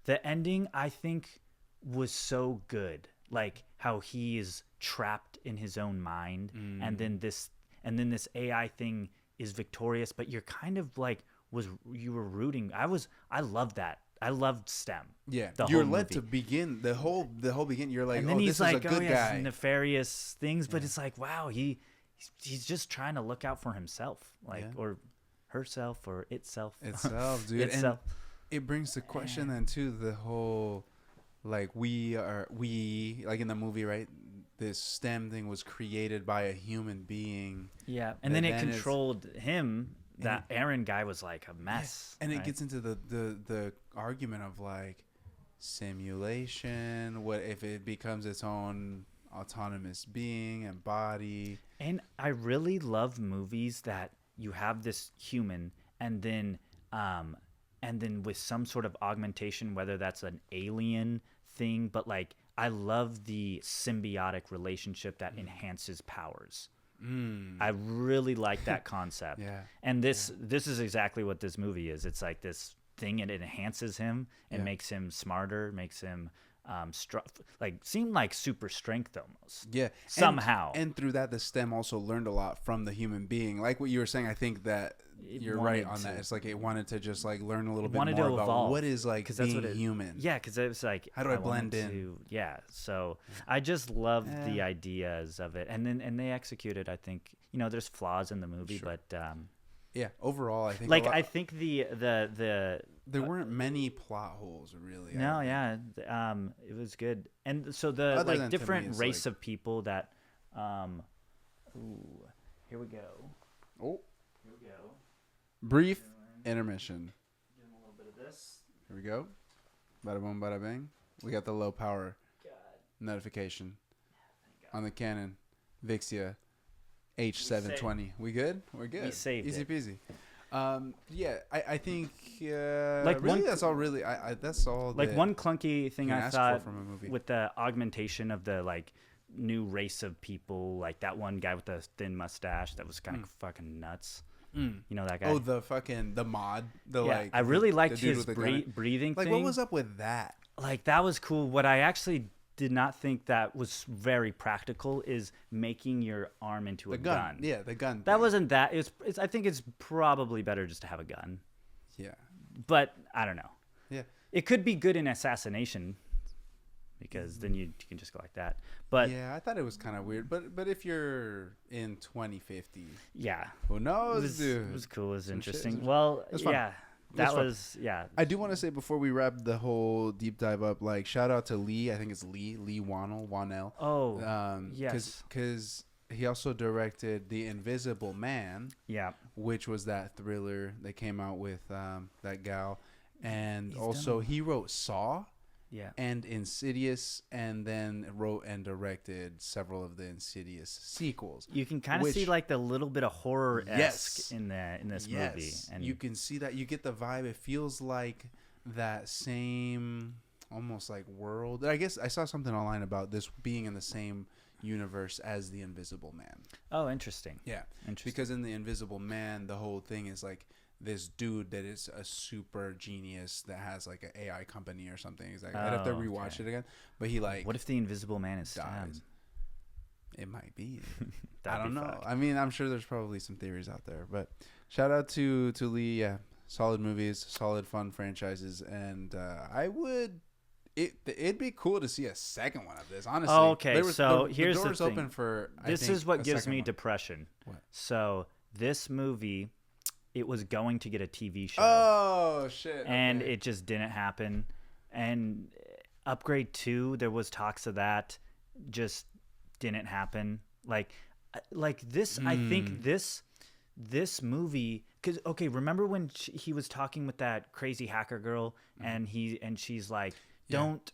[SPEAKER 1] The ending I think was so good, like how he is trapped in his own mind, and then this AI thing is victorious, but you're kind of like you were rooting. I loved that. I loved STEM.
[SPEAKER 2] Yeah, you're led to begin the whole begin. You're like,
[SPEAKER 1] and then he's like,
[SPEAKER 2] is a good guy.
[SPEAKER 1] Nefarious things, but it's like, wow, he's just trying to look out for himself, or herself or itself,
[SPEAKER 2] dude. And it brings the question then too, the whole like we like in the movie, right? This STEM thing was created by a human being.
[SPEAKER 1] Yeah, and then it controlled him. That Aaron guy was like a mess.
[SPEAKER 2] Yeah. And it gets into the argument of like simulation. What if it becomes its own autonomous being and body?
[SPEAKER 1] And I really love movies that you have this human and then with some sort of augmentation, whether that's an alien thing, but like I love the symbiotic relationship that enhances powers. I really like that concept. And this is exactly what this movie is. It's like this thing, and it enhances him and makes him smarter, makes him like seemed like super strength almost.
[SPEAKER 2] Yeah.
[SPEAKER 1] Somehow.
[SPEAKER 2] And through that, the stem also learned a lot from the human being. Like what you were saying, I think that you're right on that. It's like it wanted to just like learn a little bit more about
[SPEAKER 1] evolve,
[SPEAKER 2] what is like being human.
[SPEAKER 1] Yeah, because it was like,
[SPEAKER 2] how do I blend in?
[SPEAKER 1] Yeah, so I just loved the ideas of it, and they executed. I think there's flaws in the movie,
[SPEAKER 2] Sure.
[SPEAKER 1] but
[SPEAKER 2] yeah, overall, I think
[SPEAKER 1] like I think the
[SPEAKER 2] there weren't many plot holes really.
[SPEAKER 1] no, yeah, it was good, and so the
[SPEAKER 2] Other than
[SPEAKER 1] like
[SPEAKER 2] to me,
[SPEAKER 1] different
[SPEAKER 2] it's
[SPEAKER 1] race
[SPEAKER 2] like-
[SPEAKER 1] of people that, ooh, here we go.
[SPEAKER 2] Oh,
[SPEAKER 1] Here we go.
[SPEAKER 2] brief intermission.
[SPEAKER 1] Doing a little bit of this.
[SPEAKER 2] Here we go. Bada boom, bada bang. We got the low power
[SPEAKER 1] God.
[SPEAKER 2] notification
[SPEAKER 1] Thank God.
[SPEAKER 2] on the Canon Vixia H720. We good? We're good.
[SPEAKER 1] We saved
[SPEAKER 2] Easy
[SPEAKER 1] it.
[SPEAKER 2] peasy. Yeah, I think
[SPEAKER 1] Like
[SPEAKER 2] really
[SPEAKER 1] one-
[SPEAKER 2] that's all. Really, that's all.
[SPEAKER 1] Like
[SPEAKER 2] that
[SPEAKER 1] one clunky thing
[SPEAKER 2] you can
[SPEAKER 1] I
[SPEAKER 2] ask
[SPEAKER 1] thought
[SPEAKER 2] for from a movie.
[SPEAKER 1] with the augmentation of the like new race of people, like that one guy with the thin mustache that was kind of fucking nuts. You know that guy?
[SPEAKER 2] Oh, the mod. The
[SPEAKER 1] yeah,
[SPEAKER 2] like.
[SPEAKER 1] I really
[SPEAKER 2] the
[SPEAKER 1] liked
[SPEAKER 2] dude
[SPEAKER 1] his
[SPEAKER 2] with the gun.
[SPEAKER 1] breathing
[SPEAKER 2] Like,
[SPEAKER 1] thing.
[SPEAKER 2] what was up with that?
[SPEAKER 1] Like that was cool. What I actually did not think that was very practical is making your arm into
[SPEAKER 2] The
[SPEAKER 1] a
[SPEAKER 2] gun. Yeah, the gun.
[SPEAKER 1] That
[SPEAKER 2] thing.
[SPEAKER 1] wasn't that. It's. I think it's probably better just to have a gun.
[SPEAKER 2] Yeah.
[SPEAKER 1] But I don't know.
[SPEAKER 2] Yeah.
[SPEAKER 1] It could be good in assassination because then you can just go like that. But
[SPEAKER 2] Yeah, I thought it was kind of weird, but if you're in 2050,
[SPEAKER 1] yeah,
[SPEAKER 2] who
[SPEAKER 1] it
[SPEAKER 2] knows,
[SPEAKER 1] was,
[SPEAKER 2] dude?
[SPEAKER 1] it was cool. It was
[SPEAKER 2] Some shit-
[SPEAKER 1] interesting.
[SPEAKER 2] some-
[SPEAKER 1] Well,
[SPEAKER 2] That's fun.
[SPEAKER 1] yeah,
[SPEAKER 2] That's
[SPEAKER 1] that
[SPEAKER 2] fun.
[SPEAKER 1] was yeah.
[SPEAKER 2] I do want to say before we wrap the whole deep dive up, like shout out to Lee. I think it's Lee Wannell.
[SPEAKER 1] Oh, yes.
[SPEAKER 2] because he also directed The Invisible Man,
[SPEAKER 1] Yeah.
[SPEAKER 2] which was that thriller that came out with that gal, and
[SPEAKER 1] He's
[SPEAKER 2] also he wrote Saw
[SPEAKER 1] Yeah.
[SPEAKER 2] and Insidious, and then wrote and directed several of the Insidious sequels.
[SPEAKER 1] You can kind of see
[SPEAKER 2] Which-
[SPEAKER 1] like the little bit of horror
[SPEAKER 2] Yes.
[SPEAKER 1] in this movie, and
[SPEAKER 2] you can see that. You get the vibe. It feels like that same, almost like world. I guess I saw something online about this being in the same universe as The Invisible Man.
[SPEAKER 1] oh, interesting.
[SPEAKER 2] Yeah,
[SPEAKER 1] Interesting.
[SPEAKER 2] because in The Invisible Man, the whole thing is like this dude that is a super genius that has like an AI company or something. He's like, I'd have to
[SPEAKER 1] Oh,
[SPEAKER 2] rewatch
[SPEAKER 1] okay.
[SPEAKER 2] it again. But he like,
[SPEAKER 1] What if the Invisible Man is
[SPEAKER 2] dies.
[SPEAKER 1] Stan?
[SPEAKER 2] It might be. I
[SPEAKER 1] That'd
[SPEAKER 2] don't
[SPEAKER 1] be
[SPEAKER 2] know.
[SPEAKER 1] fucked.
[SPEAKER 2] I mean, I'm sure there's probably some theories out there, but shout out to Lee. Yeah, solid movies, solid fun franchises, and I would. It'd be cool to see a second one of this. Honestly.
[SPEAKER 1] Oh, okay, so here's the
[SPEAKER 2] door's
[SPEAKER 1] thing.
[SPEAKER 2] open for.
[SPEAKER 1] This is what gives me depression.
[SPEAKER 2] What?
[SPEAKER 1] So this movie, it was going to get a TV show,
[SPEAKER 2] Oh shit!
[SPEAKER 1] and
[SPEAKER 2] okay.
[SPEAKER 1] it just didn't happen. And Upgrade 2, there was talks of that, just didn't happen. Like this, I think this movie, because okay, remember when he was talking with that crazy hacker girl, and she's like, don't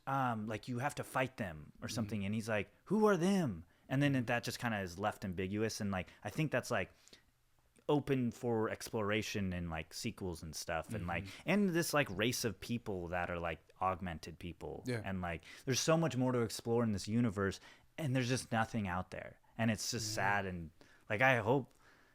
[SPEAKER 1] like, you have to fight them or something, and he's like, who are them? And then that just kind of is left ambiguous, and like I think that's like open for exploration in like sequels and stuff, and like and this like race of people that are like augmented people,
[SPEAKER 2] Yeah.
[SPEAKER 1] and like there's so much more to explore in this universe, and there's just nothing out there, and it's just sad. And like I hope,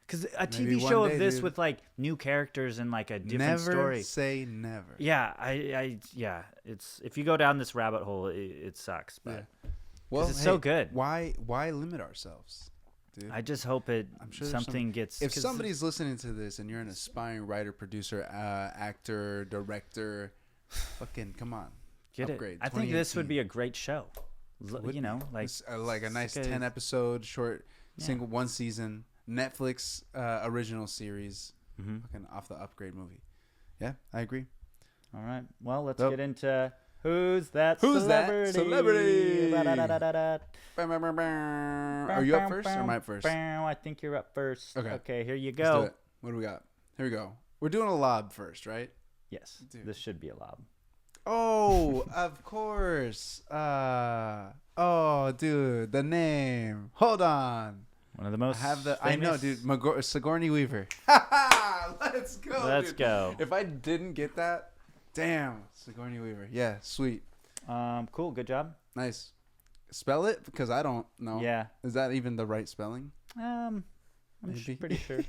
[SPEAKER 1] because a
[SPEAKER 2] Maybe
[SPEAKER 1] TV
[SPEAKER 2] one
[SPEAKER 1] show
[SPEAKER 2] day,
[SPEAKER 1] of this
[SPEAKER 2] dude.
[SPEAKER 1] with like new characters and like a different
[SPEAKER 2] Never
[SPEAKER 1] story.
[SPEAKER 2] say never.
[SPEAKER 1] Yeah, I yeah, it's, if you go down this rabbit hole, it sucks, but
[SPEAKER 2] Yeah. Well,
[SPEAKER 1] it's so good.
[SPEAKER 2] Why limit ourselves, dude?
[SPEAKER 1] I just hope
[SPEAKER 2] I'm sure there's
[SPEAKER 1] something gets.
[SPEAKER 2] If
[SPEAKER 1] 'cause
[SPEAKER 2] somebody's listening to this and you're an aspiring writer, producer, actor, director, fucking come on,
[SPEAKER 1] get
[SPEAKER 2] upgrade.
[SPEAKER 1] it, I think this would
[SPEAKER 2] 2018.
[SPEAKER 1] be a great show.
[SPEAKER 2] Would
[SPEAKER 1] You know,
[SPEAKER 2] be.
[SPEAKER 1] like
[SPEAKER 2] It's, like a nice
[SPEAKER 1] like a-
[SPEAKER 2] 10 episode short,
[SPEAKER 1] Yeah.
[SPEAKER 2] single one season Netflix original series,
[SPEAKER 1] Mhm.
[SPEAKER 2] fucking off the Upgrade movie. Yeah, I agree.
[SPEAKER 1] All right. Well, let's
[SPEAKER 2] Nope.
[SPEAKER 1] get into who's that
[SPEAKER 2] Who's that
[SPEAKER 1] celebrity?
[SPEAKER 2] celebrity?
[SPEAKER 1] Da-da-da-da-da.
[SPEAKER 2] Are you up first or am I up first?
[SPEAKER 1] I think you're up first.
[SPEAKER 2] Okay.
[SPEAKER 1] Okay, here you
[SPEAKER 2] Let's do
[SPEAKER 1] go.
[SPEAKER 2] it. What do we got? Here we go. We're doing a lob first, right?
[SPEAKER 1] Yes,
[SPEAKER 2] Dude.
[SPEAKER 1] this should be a lob.
[SPEAKER 2] Oh, of course. Oh, dude, the name. Hold on.
[SPEAKER 1] One of the
[SPEAKER 2] I
[SPEAKER 1] most
[SPEAKER 2] have the.
[SPEAKER 1] famous.
[SPEAKER 2] I know, dude. Sigourney Weaver. Let's go.
[SPEAKER 1] Let's
[SPEAKER 2] dude.
[SPEAKER 1] go.
[SPEAKER 2] If I didn't get that, damn, Sigourney Weaver. Yeah, sweet,
[SPEAKER 1] Cool. Good job.
[SPEAKER 2] nice. Spell it because I don't know.
[SPEAKER 1] Yeah.
[SPEAKER 2] Is that even the right spelling?
[SPEAKER 1] I'm
[SPEAKER 2] Maybe.
[SPEAKER 1] pretty sure.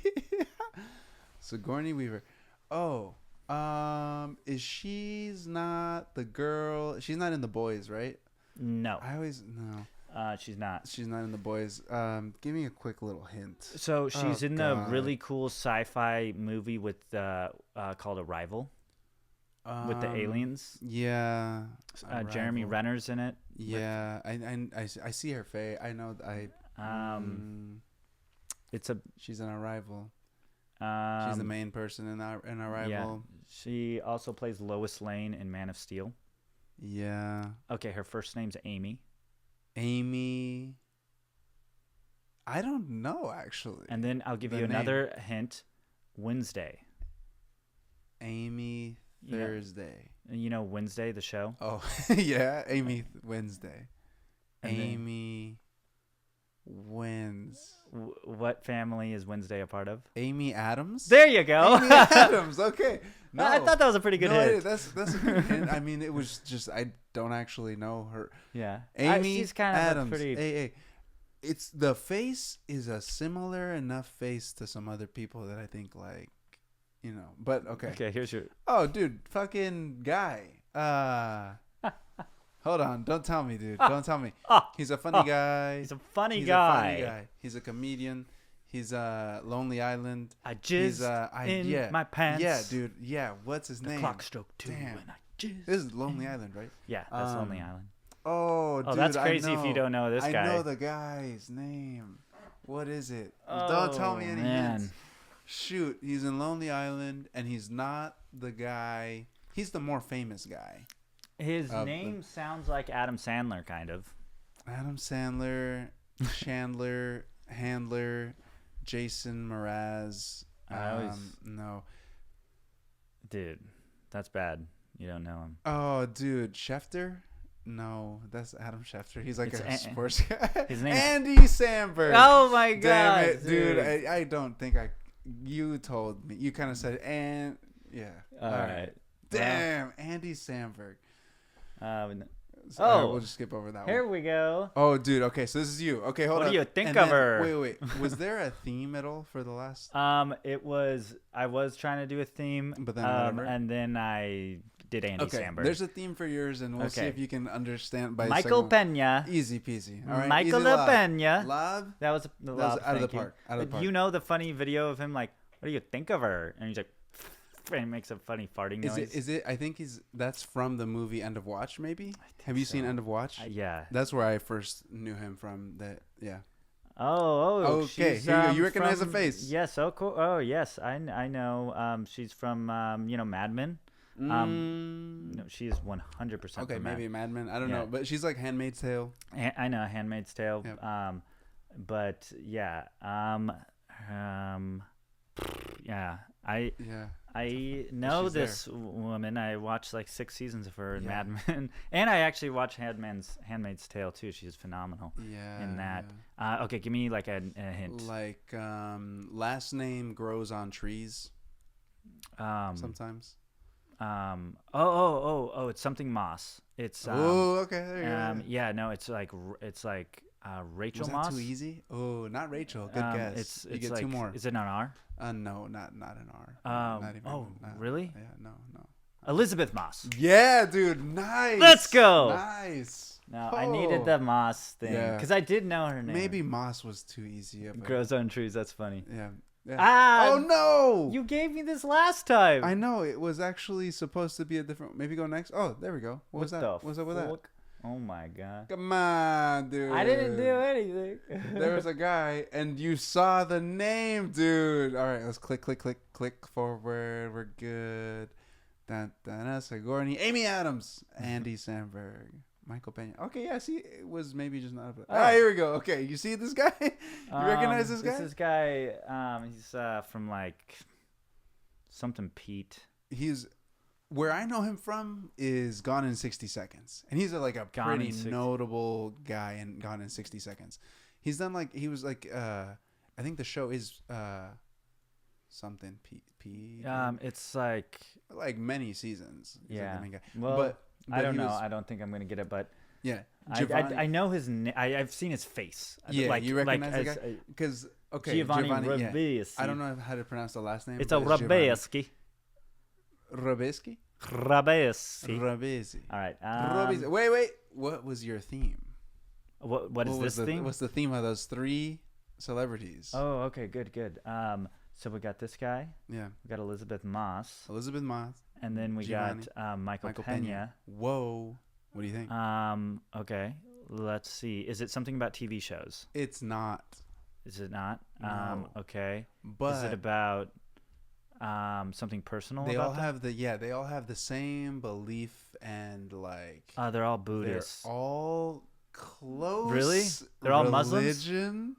[SPEAKER 2] Sigourney Weaver. Oh, Is she's not the girl? She's not in The Boys, right?
[SPEAKER 1] No,
[SPEAKER 2] I always no.
[SPEAKER 1] she's not.
[SPEAKER 2] She's not in The Boys. Give me a quick little hint.
[SPEAKER 1] So she's in the
[SPEAKER 2] God.
[SPEAKER 1] really cool sci-fi movie with called Arrival with the aliens.
[SPEAKER 2] Yeah.
[SPEAKER 1] Jeremy
[SPEAKER 2] Arrival.
[SPEAKER 1] Renner's in it.
[SPEAKER 2] Yeah, I see her face. I know.
[SPEAKER 1] It's a
[SPEAKER 2] She's in Arrival. She's the main person in Arrival.
[SPEAKER 1] Yeah. She also plays Lois Lane in Man of Steel.
[SPEAKER 2] Yeah.
[SPEAKER 1] Okay, her first name's Amy.
[SPEAKER 2] Amy. I don't know actually.
[SPEAKER 1] And then I'll give
[SPEAKER 2] The
[SPEAKER 1] you
[SPEAKER 2] name.
[SPEAKER 1] another hint. Wednesday.
[SPEAKER 2] Amy
[SPEAKER 1] You know-
[SPEAKER 2] Thursday.
[SPEAKER 1] You know Wednesday, the show?
[SPEAKER 2] Oh, yeah. Amy Wednesday.
[SPEAKER 1] And then-
[SPEAKER 2] Amy wins.
[SPEAKER 1] What family is Wednesday a part of?
[SPEAKER 2] Amy Adams?
[SPEAKER 1] There you go.
[SPEAKER 2] Amy Adams. Okay. No.
[SPEAKER 1] I thought that was a pretty good
[SPEAKER 2] No,
[SPEAKER 1] hint.
[SPEAKER 2] that's a good hint. I mean, it was just I don't actually know her.
[SPEAKER 1] Yeah.
[SPEAKER 2] Amy
[SPEAKER 1] she's kind of
[SPEAKER 2] Adams.
[SPEAKER 1] a pretty.
[SPEAKER 2] Hey, it's the face is a similar enough face to some other people that I think like, you know. But okay.
[SPEAKER 1] Okay, here's your.
[SPEAKER 2] Oh, dude, fucking guy. Hold on, don't tell me, dude. Don't tell me. He's a funny guy.
[SPEAKER 1] He's a funny
[SPEAKER 2] He's
[SPEAKER 1] guy.
[SPEAKER 2] a funny guy. He's a comedian. He's Lonely Island.
[SPEAKER 1] I
[SPEAKER 2] He's
[SPEAKER 1] jizzed in my pants.
[SPEAKER 2] Yeah, dude. Yeah, what's his
[SPEAKER 1] The
[SPEAKER 2] name?
[SPEAKER 1] clock struck 2
[SPEAKER 2] Damn.
[SPEAKER 1] and I jizzed.
[SPEAKER 2] This is Lonely Island, right?
[SPEAKER 1] Yeah, that's Lonely Island.
[SPEAKER 2] Oh, dude,
[SPEAKER 1] that's
[SPEAKER 2] I
[SPEAKER 1] crazy if you
[SPEAKER 2] know.
[SPEAKER 1] don't know this guy.
[SPEAKER 2] I know the guy's name. What is it?
[SPEAKER 1] Oh,
[SPEAKER 2] Don't tell me any
[SPEAKER 1] man.
[SPEAKER 2] hints. Shoot, he's in Lonely Island, and he's not the guy. He's the more famous guy.
[SPEAKER 1] His name sounds like Adam Sandler, kind of.
[SPEAKER 2] Adam Sandler, Chandler, Handler, Jason Mraz. No.
[SPEAKER 1] Dude, that's bad. You don't know him.
[SPEAKER 2] Oh, dude, Schefter? No, that's Adam Schefter. He's like
[SPEAKER 1] It's
[SPEAKER 2] a sports guy.
[SPEAKER 1] His name-
[SPEAKER 2] Andy Samberg.
[SPEAKER 1] Oh my god,
[SPEAKER 2] Damn it, dude. I don't think you told me. You kind of said, and yeah.
[SPEAKER 1] All right.
[SPEAKER 2] Damn, Andy Samberg.
[SPEAKER 1] Oh,
[SPEAKER 2] we'll just skip over that
[SPEAKER 1] here
[SPEAKER 2] one.
[SPEAKER 1] we go.
[SPEAKER 2] Oh, dude. Okay, so this is you. Okay, hold on.
[SPEAKER 1] What do you think
[SPEAKER 2] And
[SPEAKER 1] of
[SPEAKER 2] then-
[SPEAKER 1] her?
[SPEAKER 2] Wait. Was there a theme at all for the last?
[SPEAKER 1] It was. I was trying to do a theme,
[SPEAKER 2] But then whatever.
[SPEAKER 1] and then I did Andy
[SPEAKER 2] Okay,
[SPEAKER 1] Samberg.
[SPEAKER 2] there's a theme for yours, and we'll see
[SPEAKER 1] Okay.
[SPEAKER 2] if you can understand by
[SPEAKER 1] Michael
[SPEAKER 2] second-
[SPEAKER 1] Pena.
[SPEAKER 2] Easy peasy. All right.
[SPEAKER 1] Michael
[SPEAKER 2] easy lob.
[SPEAKER 1] Pena.
[SPEAKER 2] Lob.
[SPEAKER 1] That was
[SPEAKER 2] out of the park. Out of the park.
[SPEAKER 1] You know the funny video of him like, "What do you think of her?" And he's like, and he makes a funny farting noise.
[SPEAKER 2] Is it? I think that's from the movie End of Watch. Maybe. Have you seen
[SPEAKER 1] so.
[SPEAKER 2] End of Watch?
[SPEAKER 1] Yeah.
[SPEAKER 2] That's where I first knew him from. That yeah.
[SPEAKER 1] Oh.
[SPEAKER 2] Okay,
[SPEAKER 1] She's,
[SPEAKER 2] here you go. You recognize the
[SPEAKER 1] from-
[SPEAKER 2] face.
[SPEAKER 1] Yes. Oh, cool. Oh, yes. I know. She's from Mad Men. No, she is 100%
[SPEAKER 2] Okay,
[SPEAKER 1] from
[SPEAKER 2] maybe Mad Men. I don't
[SPEAKER 1] Yeah.
[SPEAKER 2] know, but she's like Handmaid's Tale.
[SPEAKER 1] I know Handmaid's Tale.
[SPEAKER 2] Yep.
[SPEAKER 1] But yeah. Yeah.
[SPEAKER 2] Yeah.
[SPEAKER 1] I know
[SPEAKER 2] She's
[SPEAKER 1] this woman. I watched like 6 seasons of her in
[SPEAKER 2] Yeah.
[SPEAKER 1] Mad Men, and I actually watched Handmaid's Tale too. She's phenomenal
[SPEAKER 2] Yeah.
[SPEAKER 1] in that. Okay, give me like a hint.
[SPEAKER 2] Like last name grows on trees sometimes.
[SPEAKER 1] It's something Moss. It's
[SPEAKER 2] Oh, okay. There you go.
[SPEAKER 1] yeah, no, it's like Rachel
[SPEAKER 2] Was that
[SPEAKER 1] Moss.
[SPEAKER 2] too easy? Oh, not Rachel. Good guess.
[SPEAKER 1] It's
[SPEAKER 2] you get
[SPEAKER 1] like,
[SPEAKER 2] two more.
[SPEAKER 1] Is it an R?
[SPEAKER 2] No, not an R. Not even,
[SPEAKER 1] really?
[SPEAKER 2] Yeah, no.
[SPEAKER 1] Elizabeth Moss.
[SPEAKER 2] Yeah, dude. Nice.
[SPEAKER 1] Let's go.
[SPEAKER 2] Nice.
[SPEAKER 1] No, I needed the Moss thing
[SPEAKER 2] Yeah.
[SPEAKER 1] because I did know her name.
[SPEAKER 2] Maybe Moss was too easy.
[SPEAKER 1] Grows on trees. That's funny.
[SPEAKER 2] Yeah.
[SPEAKER 1] Ah,
[SPEAKER 2] Oh no!
[SPEAKER 1] You gave me this last time.
[SPEAKER 2] I know it was actually supposed to be a different. Maybe go next. Oh, there we go. What was that? What's up with that?
[SPEAKER 1] Oh my god!
[SPEAKER 2] Come on, dude.
[SPEAKER 1] I didn't do anything.
[SPEAKER 2] There was a guy, and you saw the name, dude. All right, let's click forward. We're good. Sigourney, Amy Adams, Andy Samberg, Michael Pena. Okay, yeah. See, it was maybe just not. Here we go. Okay, you see this guy? You recognize this guy?
[SPEAKER 1] This guy. He's from like something Pete.
[SPEAKER 2] He's where I know him from is Gone in 60 Seconds, and he's like a pretty notable guy in Gone in 60 Seconds. He's done like he was like I think the show is something Pete.
[SPEAKER 1] It's like
[SPEAKER 2] many seasons. He's
[SPEAKER 1] yeah.
[SPEAKER 2] like the main guy.
[SPEAKER 1] Well,
[SPEAKER 2] but
[SPEAKER 1] I don't know. I don't think I'm gonna get it, but
[SPEAKER 2] yeah.
[SPEAKER 1] I know his name. I've seen his face.
[SPEAKER 2] Yeah,
[SPEAKER 1] like,
[SPEAKER 2] you recognize
[SPEAKER 1] like
[SPEAKER 2] the guy? Because okay,
[SPEAKER 1] Giovanni
[SPEAKER 2] yeah.
[SPEAKER 1] Ribisi.
[SPEAKER 2] I don't know how to pronounce the last name.
[SPEAKER 1] It's a
[SPEAKER 2] but Giovanni.
[SPEAKER 1] Rabeski.
[SPEAKER 2] Robeski?
[SPEAKER 1] Rabesi.
[SPEAKER 2] Robesi.
[SPEAKER 1] All right.
[SPEAKER 2] Robesi. Wait. What was your theme?
[SPEAKER 1] What is this thing?
[SPEAKER 2] What's the theme of those three celebrities?
[SPEAKER 1] Oh, okay, good. So we got this guy.
[SPEAKER 2] Yeah.
[SPEAKER 1] We got Elizabeth Moss,
[SPEAKER 2] Elizabeth Moss.
[SPEAKER 1] and then we
[SPEAKER 2] Giovanni.
[SPEAKER 1] got Michael Pena.
[SPEAKER 2] Whoa. What do you think?
[SPEAKER 1] Okay. Let's see. Is it something about TV shows?
[SPEAKER 2] It's not.
[SPEAKER 1] Is it not?
[SPEAKER 2] No.
[SPEAKER 1] Okay.
[SPEAKER 2] But
[SPEAKER 1] is it about something personal?
[SPEAKER 2] they
[SPEAKER 1] about
[SPEAKER 2] all
[SPEAKER 1] them?
[SPEAKER 2] have they all have the same belief and like
[SPEAKER 1] They're all Buddhists.
[SPEAKER 2] they're all close.
[SPEAKER 1] Really? They're all Muslims?
[SPEAKER 2] religion.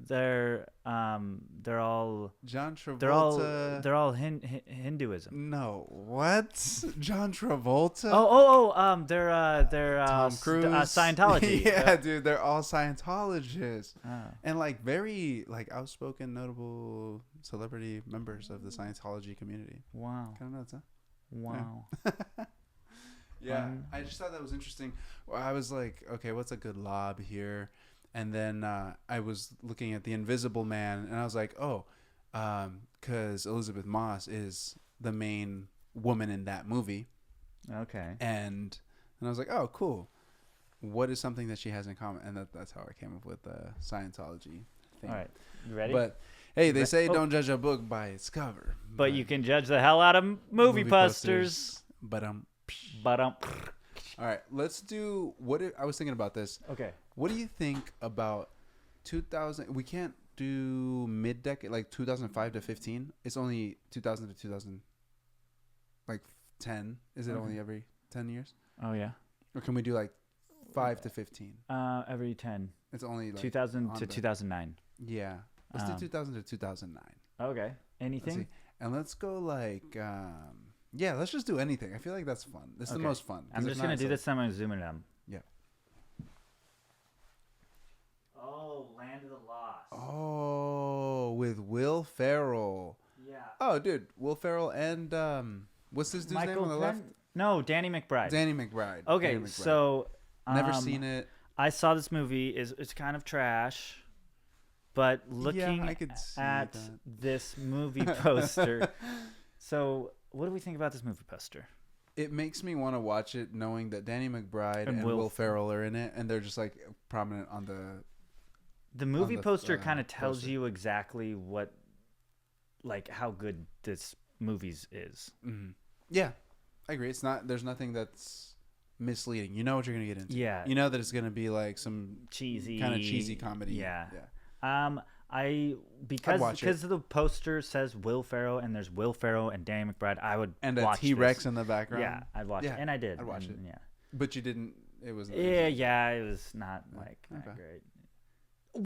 [SPEAKER 1] They're all
[SPEAKER 2] John Travolta.
[SPEAKER 1] they're all Hinduism.
[SPEAKER 2] No, what? John Travolta.
[SPEAKER 1] They're
[SPEAKER 2] Tom Cruise.
[SPEAKER 1] Scientology.
[SPEAKER 2] Yeah, dude, they're all Scientologists,
[SPEAKER 1] Oh.
[SPEAKER 2] and like very like outspoken, notable celebrity members of the Scientology community.
[SPEAKER 1] Wow.
[SPEAKER 2] Kind of nuts, huh?
[SPEAKER 1] Wow.
[SPEAKER 2] Yeah,
[SPEAKER 1] Fun.
[SPEAKER 2] I just thought that was interesting. Well, I was like, okay, what's a good lob here? And then I was looking at The Invisible Man, and I was like, oh, because Elizabeth Moss is the main woman in that movie.
[SPEAKER 1] Okay.
[SPEAKER 2] And I was like, oh, cool. What is something that she has in common? And that's how I came up with the Scientology thing.
[SPEAKER 1] All right. You ready?
[SPEAKER 2] But hey, they say don't judge a book by its cover.
[SPEAKER 1] But you can judge the hell out of movie posters.
[SPEAKER 2] But
[SPEAKER 1] All
[SPEAKER 2] all right, let's do I was thinking about this.
[SPEAKER 1] Okay.
[SPEAKER 2] What do you think about 2000? We can't do mid-decade, like 2005 to 15. It's only 2000 to 2000, like 10. Is it only every 10 years?
[SPEAKER 1] Oh yeah.
[SPEAKER 2] Or can we do like 5 to 15?
[SPEAKER 1] Every 10.
[SPEAKER 2] It's only like
[SPEAKER 1] 2000 to 2009.
[SPEAKER 2] Yeah. Let's do 2000 to 2009.
[SPEAKER 1] Okay.
[SPEAKER 2] Let's
[SPEAKER 1] Anything?
[SPEAKER 2] see. And let's go like, yeah, let's just do anything. I feel like that's fun. This is the most fun.
[SPEAKER 1] I'm just going to do this time. I'm going to zoom in on.
[SPEAKER 2] Yeah.
[SPEAKER 1] Oh, Land of the Lost.
[SPEAKER 2] Oh, with Will Ferrell.
[SPEAKER 1] Yeah.
[SPEAKER 2] Oh, dude, Will Ferrell and what's this dude's name on the left?
[SPEAKER 1] No, Danny McBride.
[SPEAKER 2] Danny McBride.
[SPEAKER 1] Okay,
[SPEAKER 2] Danny McBride.
[SPEAKER 1] so
[SPEAKER 2] Never seen it.
[SPEAKER 1] I saw this movie. It's kind of trash, but looking
[SPEAKER 2] I could see
[SPEAKER 1] at
[SPEAKER 2] that.
[SPEAKER 1] this movie poster. So, what do we think about this movie poster?
[SPEAKER 2] It makes me want to watch it, knowing that Danny McBride and Will Ferrell are in it, and they're just like prominent on
[SPEAKER 1] The movie
[SPEAKER 2] the,
[SPEAKER 1] poster kind of tells
[SPEAKER 2] poster.
[SPEAKER 1] you exactly what, like, how good this movie's is.
[SPEAKER 2] Mm-hmm. Yeah, I agree. It's not. There's nothing that's misleading. You know what you're gonna get into.
[SPEAKER 1] Yeah.
[SPEAKER 2] You know that it's gonna be like some kind of cheesy comedy.
[SPEAKER 1] Yeah.
[SPEAKER 2] Yeah.
[SPEAKER 1] Because the poster says Will Ferrell and there's Will Ferrell and Danny McBride, I would
[SPEAKER 2] And a
[SPEAKER 1] watch
[SPEAKER 2] T-Rex
[SPEAKER 1] this.
[SPEAKER 2] in the background.
[SPEAKER 1] Yeah, I'd watch it, and I did.
[SPEAKER 2] I'd watch it.
[SPEAKER 1] Yeah.
[SPEAKER 2] But you didn't. It was.
[SPEAKER 1] Yeah, it was not like
[SPEAKER 2] Okay.
[SPEAKER 1] that great.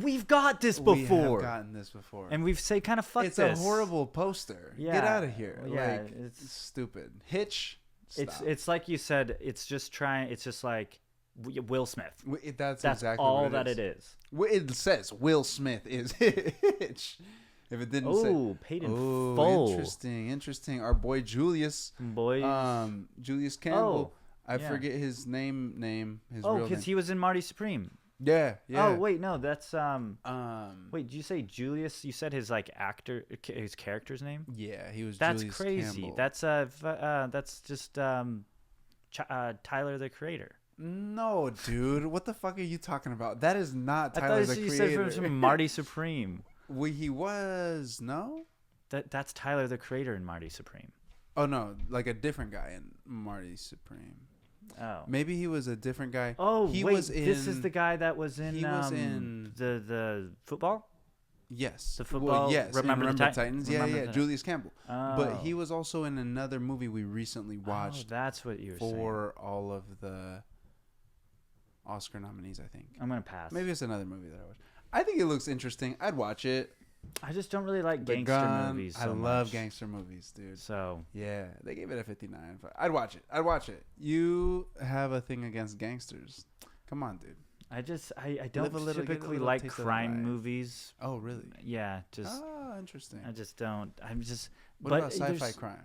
[SPEAKER 1] We've got this
[SPEAKER 2] We
[SPEAKER 1] before.
[SPEAKER 2] have gotten this before.
[SPEAKER 1] And we've say kind of fuck
[SPEAKER 2] it's
[SPEAKER 1] this.
[SPEAKER 2] a horrible poster.
[SPEAKER 1] Yeah.
[SPEAKER 2] Get out of here.
[SPEAKER 1] Yeah,
[SPEAKER 2] like,
[SPEAKER 1] it's
[SPEAKER 2] stupid. Hitch. Stop.
[SPEAKER 1] It's like you said. It's just like Will Smith.
[SPEAKER 2] That's exactly
[SPEAKER 1] all
[SPEAKER 2] what
[SPEAKER 1] that
[SPEAKER 2] is.
[SPEAKER 1] it is.
[SPEAKER 2] It says Will Smith is Hitch. If it didn't say.
[SPEAKER 1] Oh, paid in full.
[SPEAKER 2] Interesting. Our boy Julius. Julius Campbell. I forget his name. His real name.
[SPEAKER 1] because he was in Marty Supreme.
[SPEAKER 2] Yeah.
[SPEAKER 1] Oh wait, no, that's Wait, did you say Julius? You said his his character's name.
[SPEAKER 2] Yeah, he was.
[SPEAKER 1] That's
[SPEAKER 2] Julius
[SPEAKER 1] crazy.
[SPEAKER 2] Campbell.
[SPEAKER 1] That's just Tyler the Creator.
[SPEAKER 2] No, dude. What the fuck are you talking about? That is not Tyler
[SPEAKER 1] I thought
[SPEAKER 2] the
[SPEAKER 1] you
[SPEAKER 2] Creator.
[SPEAKER 1] said from Marty Supreme.
[SPEAKER 2] He was no.
[SPEAKER 1] That's Tyler the Creator in Marty Supreme.
[SPEAKER 2] Oh no, like a different guy in Marty Supreme.
[SPEAKER 1] Oh,
[SPEAKER 2] Maybe he was a different guy.
[SPEAKER 1] oh,
[SPEAKER 2] he
[SPEAKER 1] wait,
[SPEAKER 2] was in.
[SPEAKER 1] this is the guy that was in.
[SPEAKER 2] He was in
[SPEAKER 1] the football.
[SPEAKER 2] Yes.
[SPEAKER 1] The football.
[SPEAKER 2] Yes.
[SPEAKER 1] Remember,
[SPEAKER 2] in
[SPEAKER 1] the
[SPEAKER 2] Titans.
[SPEAKER 1] Remember
[SPEAKER 2] Yeah. Julius Campbell.
[SPEAKER 1] Oh.
[SPEAKER 2] But he was also in another movie we recently
[SPEAKER 1] Oh,
[SPEAKER 2] watched
[SPEAKER 1] that's what you were saying.
[SPEAKER 2] for all of the Oscar nominees. I think.
[SPEAKER 1] I'm gonna pass.
[SPEAKER 2] Maybe it's another movie that I watched. I think it looks interesting. I'd watch it.
[SPEAKER 1] I just don't really like
[SPEAKER 2] The
[SPEAKER 1] gangster
[SPEAKER 2] Gun.
[SPEAKER 1] movies.
[SPEAKER 2] I
[SPEAKER 1] So
[SPEAKER 2] love
[SPEAKER 1] much.
[SPEAKER 2] gangster movies, dude.
[SPEAKER 1] So
[SPEAKER 2] Yeah, they gave it a 59. But I'd watch it. You have a thing against gangsters. Come on, dude.
[SPEAKER 1] I don't
[SPEAKER 2] Live a little- get a
[SPEAKER 1] typically
[SPEAKER 2] little
[SPEAKER 1] like
[SPEAKER 2] taste of the
[SPEAKER 1] crime
[SPEAKER 2] life.
[SPEAKER 1] movies.
[SPEAKER 2] Oh, really?
[SPEAKER 1] Yeah, just
[SPEAKER 2] Oh, interesting.
[SPEAKER 1] I just don't. I'm just.
[SPEAKER 2] What
[SPEAKER 1] but
[SPEAKER 2] about sci-fi
[SPEAKER 1] there's-
[SPEAKER 2] crime?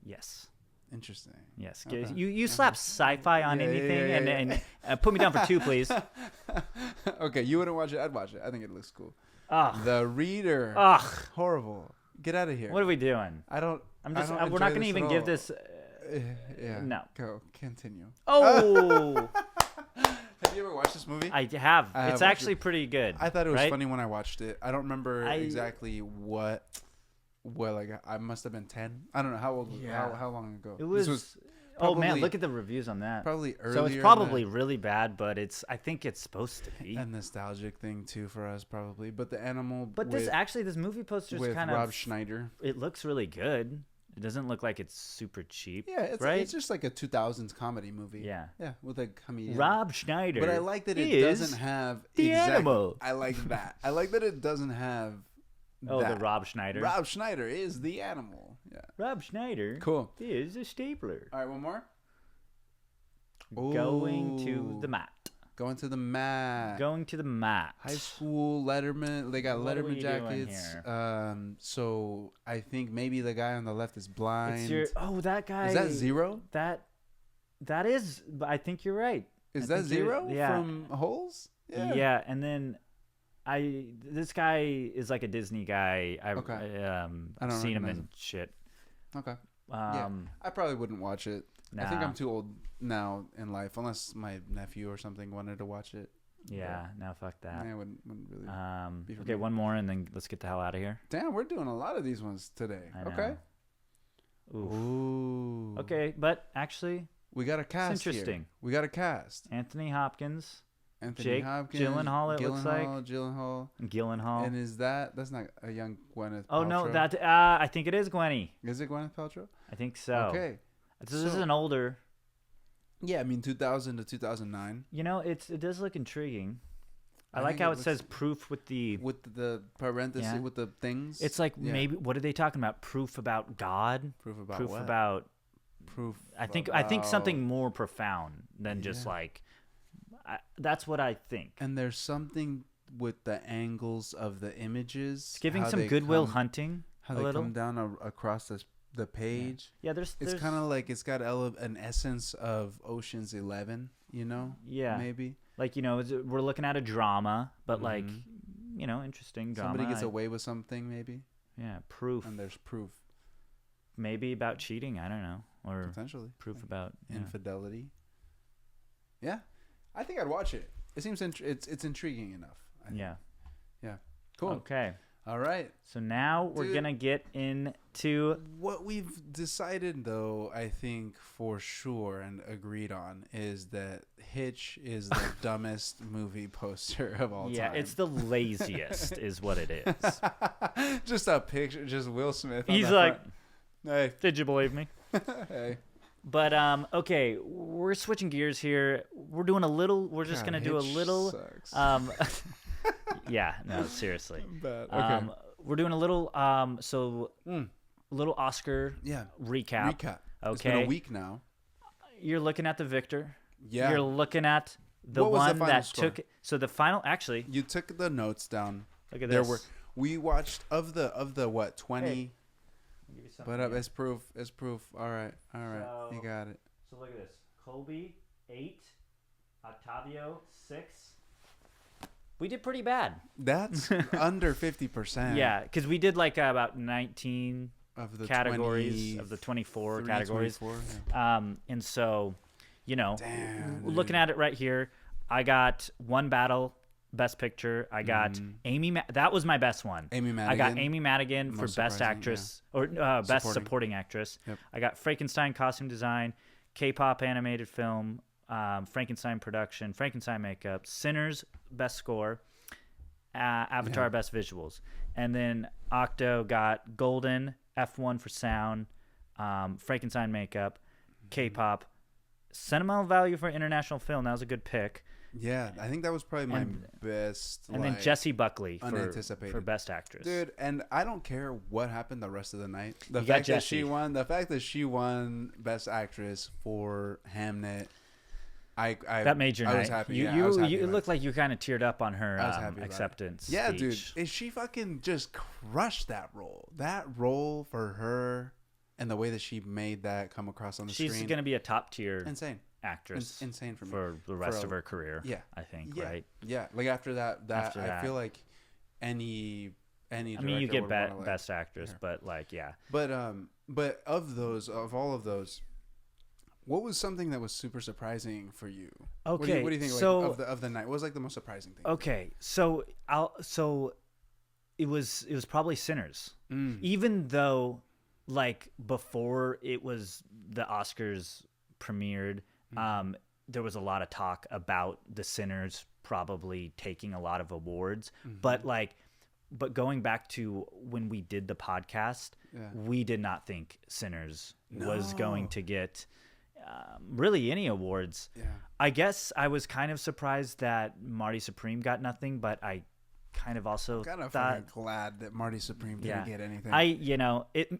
[SPEAKER 1] Yes.
[SPEAKER 2] Interesting.
[SPEAKER 1] Yes.
[SPEAKER 2] Okay.
[SPEAKER 1] You slap sci-fi on
[SPEAKER 2] Yeah, yeah,
[SPEAKER 1] anything
[SPEAKER 2] yeah.
[SPEAKER 1] and put me down for 2, please.
[SPEAKER 2] Okay, you wouldn't watch it. I'd watch it. I think it looks cool.
[SPEAKER 1] Ugh.
[SPEAKER 2] The Reader.
[SPEAKER 1] Ugh.
[SPEAKER 2] Horrible. Get out of here.
[SPEAKER 1] What are we doing?
[SPEAKER 2] I don't.
[SPEAKER 1] I'm
[SPEAKER 2] I
[SPEAKER 1] just.
[SPEAKER 2] don't
[SPEAKER 1] We're not
[SPEAKER 2] enjoy
[SPEAKER 1] going to
[SPEAKER 2] this
[SPEAKER 1] even
[SPEAKER 2] at
[SPEAKER 1] give
[SPEAKER 2] all.
[SPEAKER 1] this.
[SPEAKER 2] Yeah.
[SPEAKER 1] No.
[SPEAKER 2] Go. Continue.
[SPEAKER 1] Oh,
[SPEAKER 2] Have you ever watched this movie?
[SPEAKER 1] I have.
[SPEAKER 2] I have
[SPEAKER 1] It's
[SPEAKER 2] watched
[SPEAKER 1] actually pretty good.
[SPEAKER 2] I thought it was
[SPEAKER 1] right?
[SPEAKER 2] funny when I watched it. I don't remember exactly what. Well, like I must have been 10. I don't know how old.
[SPEAKER 1] Yeah.
[SPEAKER 2] How long ago?
[SPEAKER 1] It was.
[SPEAKER 2] This
[SPEAKER 1] Oh man,
[SPEAKER 2] probably-
[SPEAKER 1] look at the reviews on that.
[SPEAKER 2] probably earlier.
[SPEAKER 1] So it's
[SPEAKER 2] in
[SPEAKER 1] probably really bad, but I think it's supposed to be.
[SPEAKER 2] a nostalgic thing too for us, probably. But the animal.
[SPEAKER 1] But
[SPEAKER 2] with,
[SPEAKER 1] this movie poster's
[SPEAKER 2] with
[SPEAKER 1] kind
[SPEAKER 2] Rob
[SPEAKER 1] of.
[SPEAKER 2] Schneider.
[SPEAKER 1] It looks really good. It doesn't look like it's super cheap.
[SPEAKER 2] Yeah, it's
[SPEAKER 1] right.
[SPEAKER 2] It's just like a 2000s comedy movie.
[SPEAKER 1] Yeah.
[SPEAKER 2] Yeah, with a comedian.
[SPEAKER 1] Rob Schneider.
[SPEAKER 2] But I like that it
[SPEAKER 1] is
[SPEAKER 2] doesn't have
[SPEAKER 1] the animal.
[SPEAKER 2] I like that. I like that it doesn't have.
[SPEAKER 1] Oh,
[SPEAKER 2] that.
[SPEAKER 1] the Rob Schneider.
[SPEAKER 2] Rob Schneider is the animal. Yeah.
[SPEAKER 1] Rob Schneider.
[SPEAKER 2] Cool.
[SPEAKER 1] Is a stapler.
[SPEAKER 2] All right, one more.
[SPEAKER 1] Going to
[SPEAKER 2] Ooh.
[SPEAKER 1] the mat.
[SPEAKER 2] Going to the mat.
[SPEAKER 1] Going to the mat.
[SPEAKER 2] High school Letterman. They got
[SPEAKER 1] What are
[SPEAKER 2] Letterman
[SPEAKER 1] we doing
[SPEAKER 2] jackets.
[SPEAKER 1] here?
[SPEAKER 2] So I think maybe the guy on the left is blind.
[SPEAKER 1] It's your. Oh, that guy.
[SPEAKER 2] Is that Zero?
[SPEAKER 1] That is. But I think you're right.
[SPEAKER 2] Is
[SPEAKER 1] I
[SPEAKER 2] that
[SPEAKER 1] think you're-
[SPEAKER 2] Zero
[SPEAKER 1] yeah.
[SPEAKER 2] from Holes?
[SPEAKER 1] Yeah. And then this guy is like a Disney guy.
[SPEAKER 2] Okay.
[SPEAKER 1] I've
[SPEAKER 2] don't
[SPEAKER 1] seen him
[SPEAKER 2] recognize
[SPEAKER 1] in
[SPEAKER 2] him.
[SPEAKER 1] shit.
[SPEAKER 2] Okay. I probably wouldn't watch it. I think
[SPEAKER 1] nah.
[SPEAKER 2] I'm too old now in life, unless my nephew or something wanted to watch it.
[SPEAKER 1] Yeah, no, fuck that.
[SPEAKER 2] I wouldn't really. be for
[SPEAKER 1] Okay,
[SPEAKER 2] me.
[SPEAKER 1] one more and then let's get the hell out of here.
[SPEAKER 2] Damn, we're doing a lot of these ones today.
[SPEAKER 1] I know.
[SPEAKER 2] Okay.
[SPEAKER 1] Oof.
[SPEAKER 2] Ooh.
[SPEAKER 1] Okay, but actually,
[SPEAKER 2] We got a cast. Here.
[SPEAKER 1] interesting.
[SPEAKER 2] We got a cast.
[SPEAKER 1] Anthony Hopkins,
[SPEAKER 2] Anthony
[SPEAKER 1] Jake
[SPEAKER 2] Hopkins,
[SPEAKER 1] Gyllenhaal, it looks like.
[SPEAKER 2] Gyllenhaal.
[SPEAKER 1] Gyllenhaal.
[SPEAKER 2] And is that's not a young Gwyneth
[SPEAKER 1] Oh
[SPEAKER 2] Paltrow?
[SPEAKER 1] no, that I think it is Gwenny.
[SPEAKER 2] Is it Gwyneth Paltrow?
[SPEAKER 1] I think so.
[SPEAKER 2] Okay.
[SPEAKER 1] This is
[SPEAKER 2] So-
[SPEAKER 1] an older.
[SPEAKER 2] Yeah, I mean 2000 to 2009
[SPEAKER 1] You know, it does look intriguing. I
[SPEAKER 2] I
[SPEAKER 1] like
[SPEAKER 2] think
[SPEAKER 1] how
[SPEAKER 2] it
[SPEAKER 1] it
[SPEAKER 2] looks-
[SPEAKER 1] says proof with the.
[SPEAKER 2] with the parenthesis
[SPEAKER 1] Yeah.
[SPEAKER 2] with the things.
[SPEAKER 1] It's like
[SPEAKER 2] Yeah.
[SPEAKER 1] maybe what are they talking about? Proof about God?
[SPEAKER 2] proof about
[SPEAKER 1] Proof
[SPEAKER 2] what?
[SPEAKER 1] about.
[SPEAKER 2] proof.
[SPEAKER 1] I think something
[SPEAKER 2] about-
[SPEAKER 1] more profound than just
[SPEAKER 2] Yeah.
[SPEAKER 1] like. That's what I think.
[SPEAKER 2] And there's something with the angles of the images.
[SPEAKER 1] It's giving
[SPEAKER 2] how
[SPEAKER 1] some
[SPEAKER 2] they
[SPEAKER 1] Goodwill
[SPEAKER 2] come-
[SPEAKER 1] Hunting.
[SPEAKER 2] How
[SPEAKER 1] a
[SPEAKER 2] they
[SPEAKER 1] little.
[SPEAKER 2] come down across the page.
[SPEAKER 1] Yeah, there's
[SPEAKER 2] It's kind of like it's got an essence of Ocean's 11. You know.
[SPEAKER 1] Yeah.
[SPEAKER 2] Maybe
[SPEAKER 1] like we're looking at a drama, but like
[SPEAKER 2] Mhm.
[SPEAKER 1] interesting drama.
[SPEAKER 2] somebody gets away with something. Maybe.
[SPEAKER 1] Yeah, proof.
[SPEAKER 2] And there's proof
[SPEAKER 1] Maybe about cheating. I don't know, or
[SPEAKER 2] potentially.
[SPEAKER 1] proof about
[SPEAKER 2] Infidelity. Yeah, I think I'd watch it. It seems it's intriguing enough. I think.
[SPEAKER 1] Yeah.
[SPEAKER 2] Cool.
[SPEAKER 1] Okay.
[SPEAKER 2] All right.
[SPEAKER 1] So now we're
[SPEAKER 2] Dude.
[SPEAKER 1] gonna get into.
[SPEAKER 2] What we've decided, though, I think for sure and agreed on is that Hitch is the dumbest movie poster of all
[SPEAKER 1] Yeah,
[SPEAKER 2] time.
[SPEAKER 1] it's the laziest, is what it is.
[SPEAKER 2] Just a picture, just Will Smith. On
[SPEAKER 1] He's
[SPEAKER 2] the
[SPEAKER 1] like,
[SPEAKER 2] front.
[SPEAKER 1] "Did you believe me?"
[SPEAKER 2] Hey, hey.
[SPEAKER 1] But okay, we're switching gears here. We're doing a little. We're just
[SPEAKER 2] God,
[SPEAKER 1] gonna do a
[SPEAKER 2] Hitch
[SPEAKER 1] little.
[SPEAKER 2] sucks.
[SPEAKER 1] Yeah, no, seriously.
[SPEAKER 2] But, okay.
[SPEAKER 1] We're doing a little. So
[SPEAKER 2] Mm.
[SPEAKER 1] little Oscar
[SPEAKER 2] Yeah.
[SPEAKER 1] recap.
[SPEAKER 2] Recap. It's been
[SPEAKER 1] Okay.
[SPEAKER 2] a week now.
[SPEAKER 1] You're looking at the victor.
[SPEAKER 2] Yeah.
[SPEAKER 1] You're looking at the
[SPEAKER 2] What was the
[SPEAKER 1] one
[SPEAKER 2] final
[SPEAKER 1] that
[SPEAKER 2] score?
[SPEAKER 1] took. So the final, actually,
[SPEAKER 2] You took the notes down.
[SPEAKER 1] look at
[SPEAKER 2] There
[SPEAKER 1] this.
[SPEAKER 2] we watched of the what 20.
[SPEAKER 1] Hey. I'll give you something
[SPEAKER 2] But
[SPEAKER 1] here.
[SPEAKER 2] it's proof. It's proof. All right.
[SPEAKER 1] So-
[SPEAKER 2] You got it.
[SPEAKER 1] So look at this. Colby 8, Octavio 6. We did pretty bad.
[SPEAKER 2] That's under 50%.
[SPEAKER 1] Yeah, because we did like about 19
[SPEAKER 2] Of the
[SPEAKER 1] categories of the 24
[SPEAKER 2] 23,
[SPEAKER 1] categories.
[SPEAKER 2] 24, yeah.
[SPEAKER 1] And so,
[SPEAKER 2] Damn,
[SPEAKER 1] looking at it right here, I got One Battle, Best Picture. I got Amy. That was my best one.
[SPEAKER 2] Amy
[SPEAKER 1] I got
[SPEAKER 2] Madigan.
[SPEAKER 1] Amy Madigan for
[SPEAKER 2] Most
[SPEAKER 1] Best
[SPEAKER 2] surprising,
[SPEAKER 1] Actress or Best
[SPEAKER 2] Supporting.
[SPEAKER 1] Supporting Actress.
[SPEAKER 2] Yep.
[SPEAKER 1] I got Frankenstein Costume Design, K-pop Animated Film, Frankenstein Production, Frankenstein Makeup, Sinners Best Score, Avatar
[SPEAKER 2] Yeah.
[SPEAKER 1] Best Visuals, and then Octo got Golden, F1 for Sound, Frankenstein Makeup, K-pop, Sentimental Value for International Film. That was a good pick.
[SPEAKER 2] Yeah, I think that was probably my
[SPEAKER 1] And-
[SPEAKER 2] best.
[SPEAKER 1] And then
[SPEAKER 2] like,
[SPEAKER 1] Jessie Buckley
[SPEAKER 2] unanticipated.
[SPEAKER 1] for Best Actress.
[SPEAKER 2] Dude, and I don't care what happened the rest of the night. The
[SPEAKER 1] You got
[SPEAKER 2] fact that she
[SPEAKER 1] Jessie.
[SPEAKER 2] won, Best Actress for Hamnet.
[SPEAKER 1] That made your night.
[SPEAKER 2] I was happy.
[SPEAKER 1] You,
[SPEAKER 2] yeah,
[SPEAKER 1] you,
[SPEAKER 2] I was happy
[SPEAKER 1] you
[SPEAKER 2] about
[SPEAKER 1] looked like you kind of teared up on her
[SPEAKER 2] I was happy about it.
[SPEAKER 1] acceptance
[SPEAKER 2] Yeah,
[SPEAKER 1] speech.
[SPEAKER 2] dude, she fucking just crushed that role. That role for her, and the way that she made that come across on the
[SPEAKER 1] She's
[SPEAKER 2] screen.
[SPEAKER 1] going to be a top tier
[SPEAKER 2] insane,
[SPEAKER 1] actress
[SPEAKER 2] insane for me.
[SPEAKER 1] for the rest
[SPEAKER 2] For
[SPEAKER 1] of her career.
[SPEAKER 2] yeah,
[SPEAKER 1] I think,
[SPEAKER 2] yeah,
[SPEAKER 1] right?
[SPEAKER 2] yeah. Like after that,
[SPEAKER 1] After
[SPEAKER 2] I
[SPEAKER 1] that.
[SPEAKER 2] feel like any any
[SPEAKER 1] I mean, you
[SPEAKER 2] director
[SPEAKER 1] get
[SPEAKER 2] would wanna, like,
[SPEAKER 1] best actress,
[SPEAKER 2] yeah.
[SPEAKER 1] but like, yeah.
[SPEAKER 2] But of all of those, what was something that was super surprising for you?
[SPEAKER 1] Okay,
[SPEAKER 2] What do you think, like,
[SPEAKER 1] so
[SPEAKER 2] of the night? What was like the most surprising thing?
[SPEAKER 1] okay, so it was probably Sinners,
[SPEAKER 2] Mm.
[SPEAKER 1] even though like before it was the Oscars premiered, there was a lot of talk about the Sinners probably taking a lot of awards, but going back to when we did the podcast,
[SPEAKER 2] Yeah.
[SPEAKER 1] we did not think Sinners was going
[SPEAKER 2] No.
[SPEAKER 1] to get really any awards.
[SPEAKER 2] Yeah.
[SPEAKER 1] I guess I was kind of surprised that Marty Supreme got nothing, but I kind of also
[SPEAKER 2] Kind of
[SPEAKER 1] thought,
[SPEAKER 2] glad that Marty Supreme
[SPEAKER 1] yeah,
[SPEAKER 2] didn't get anything.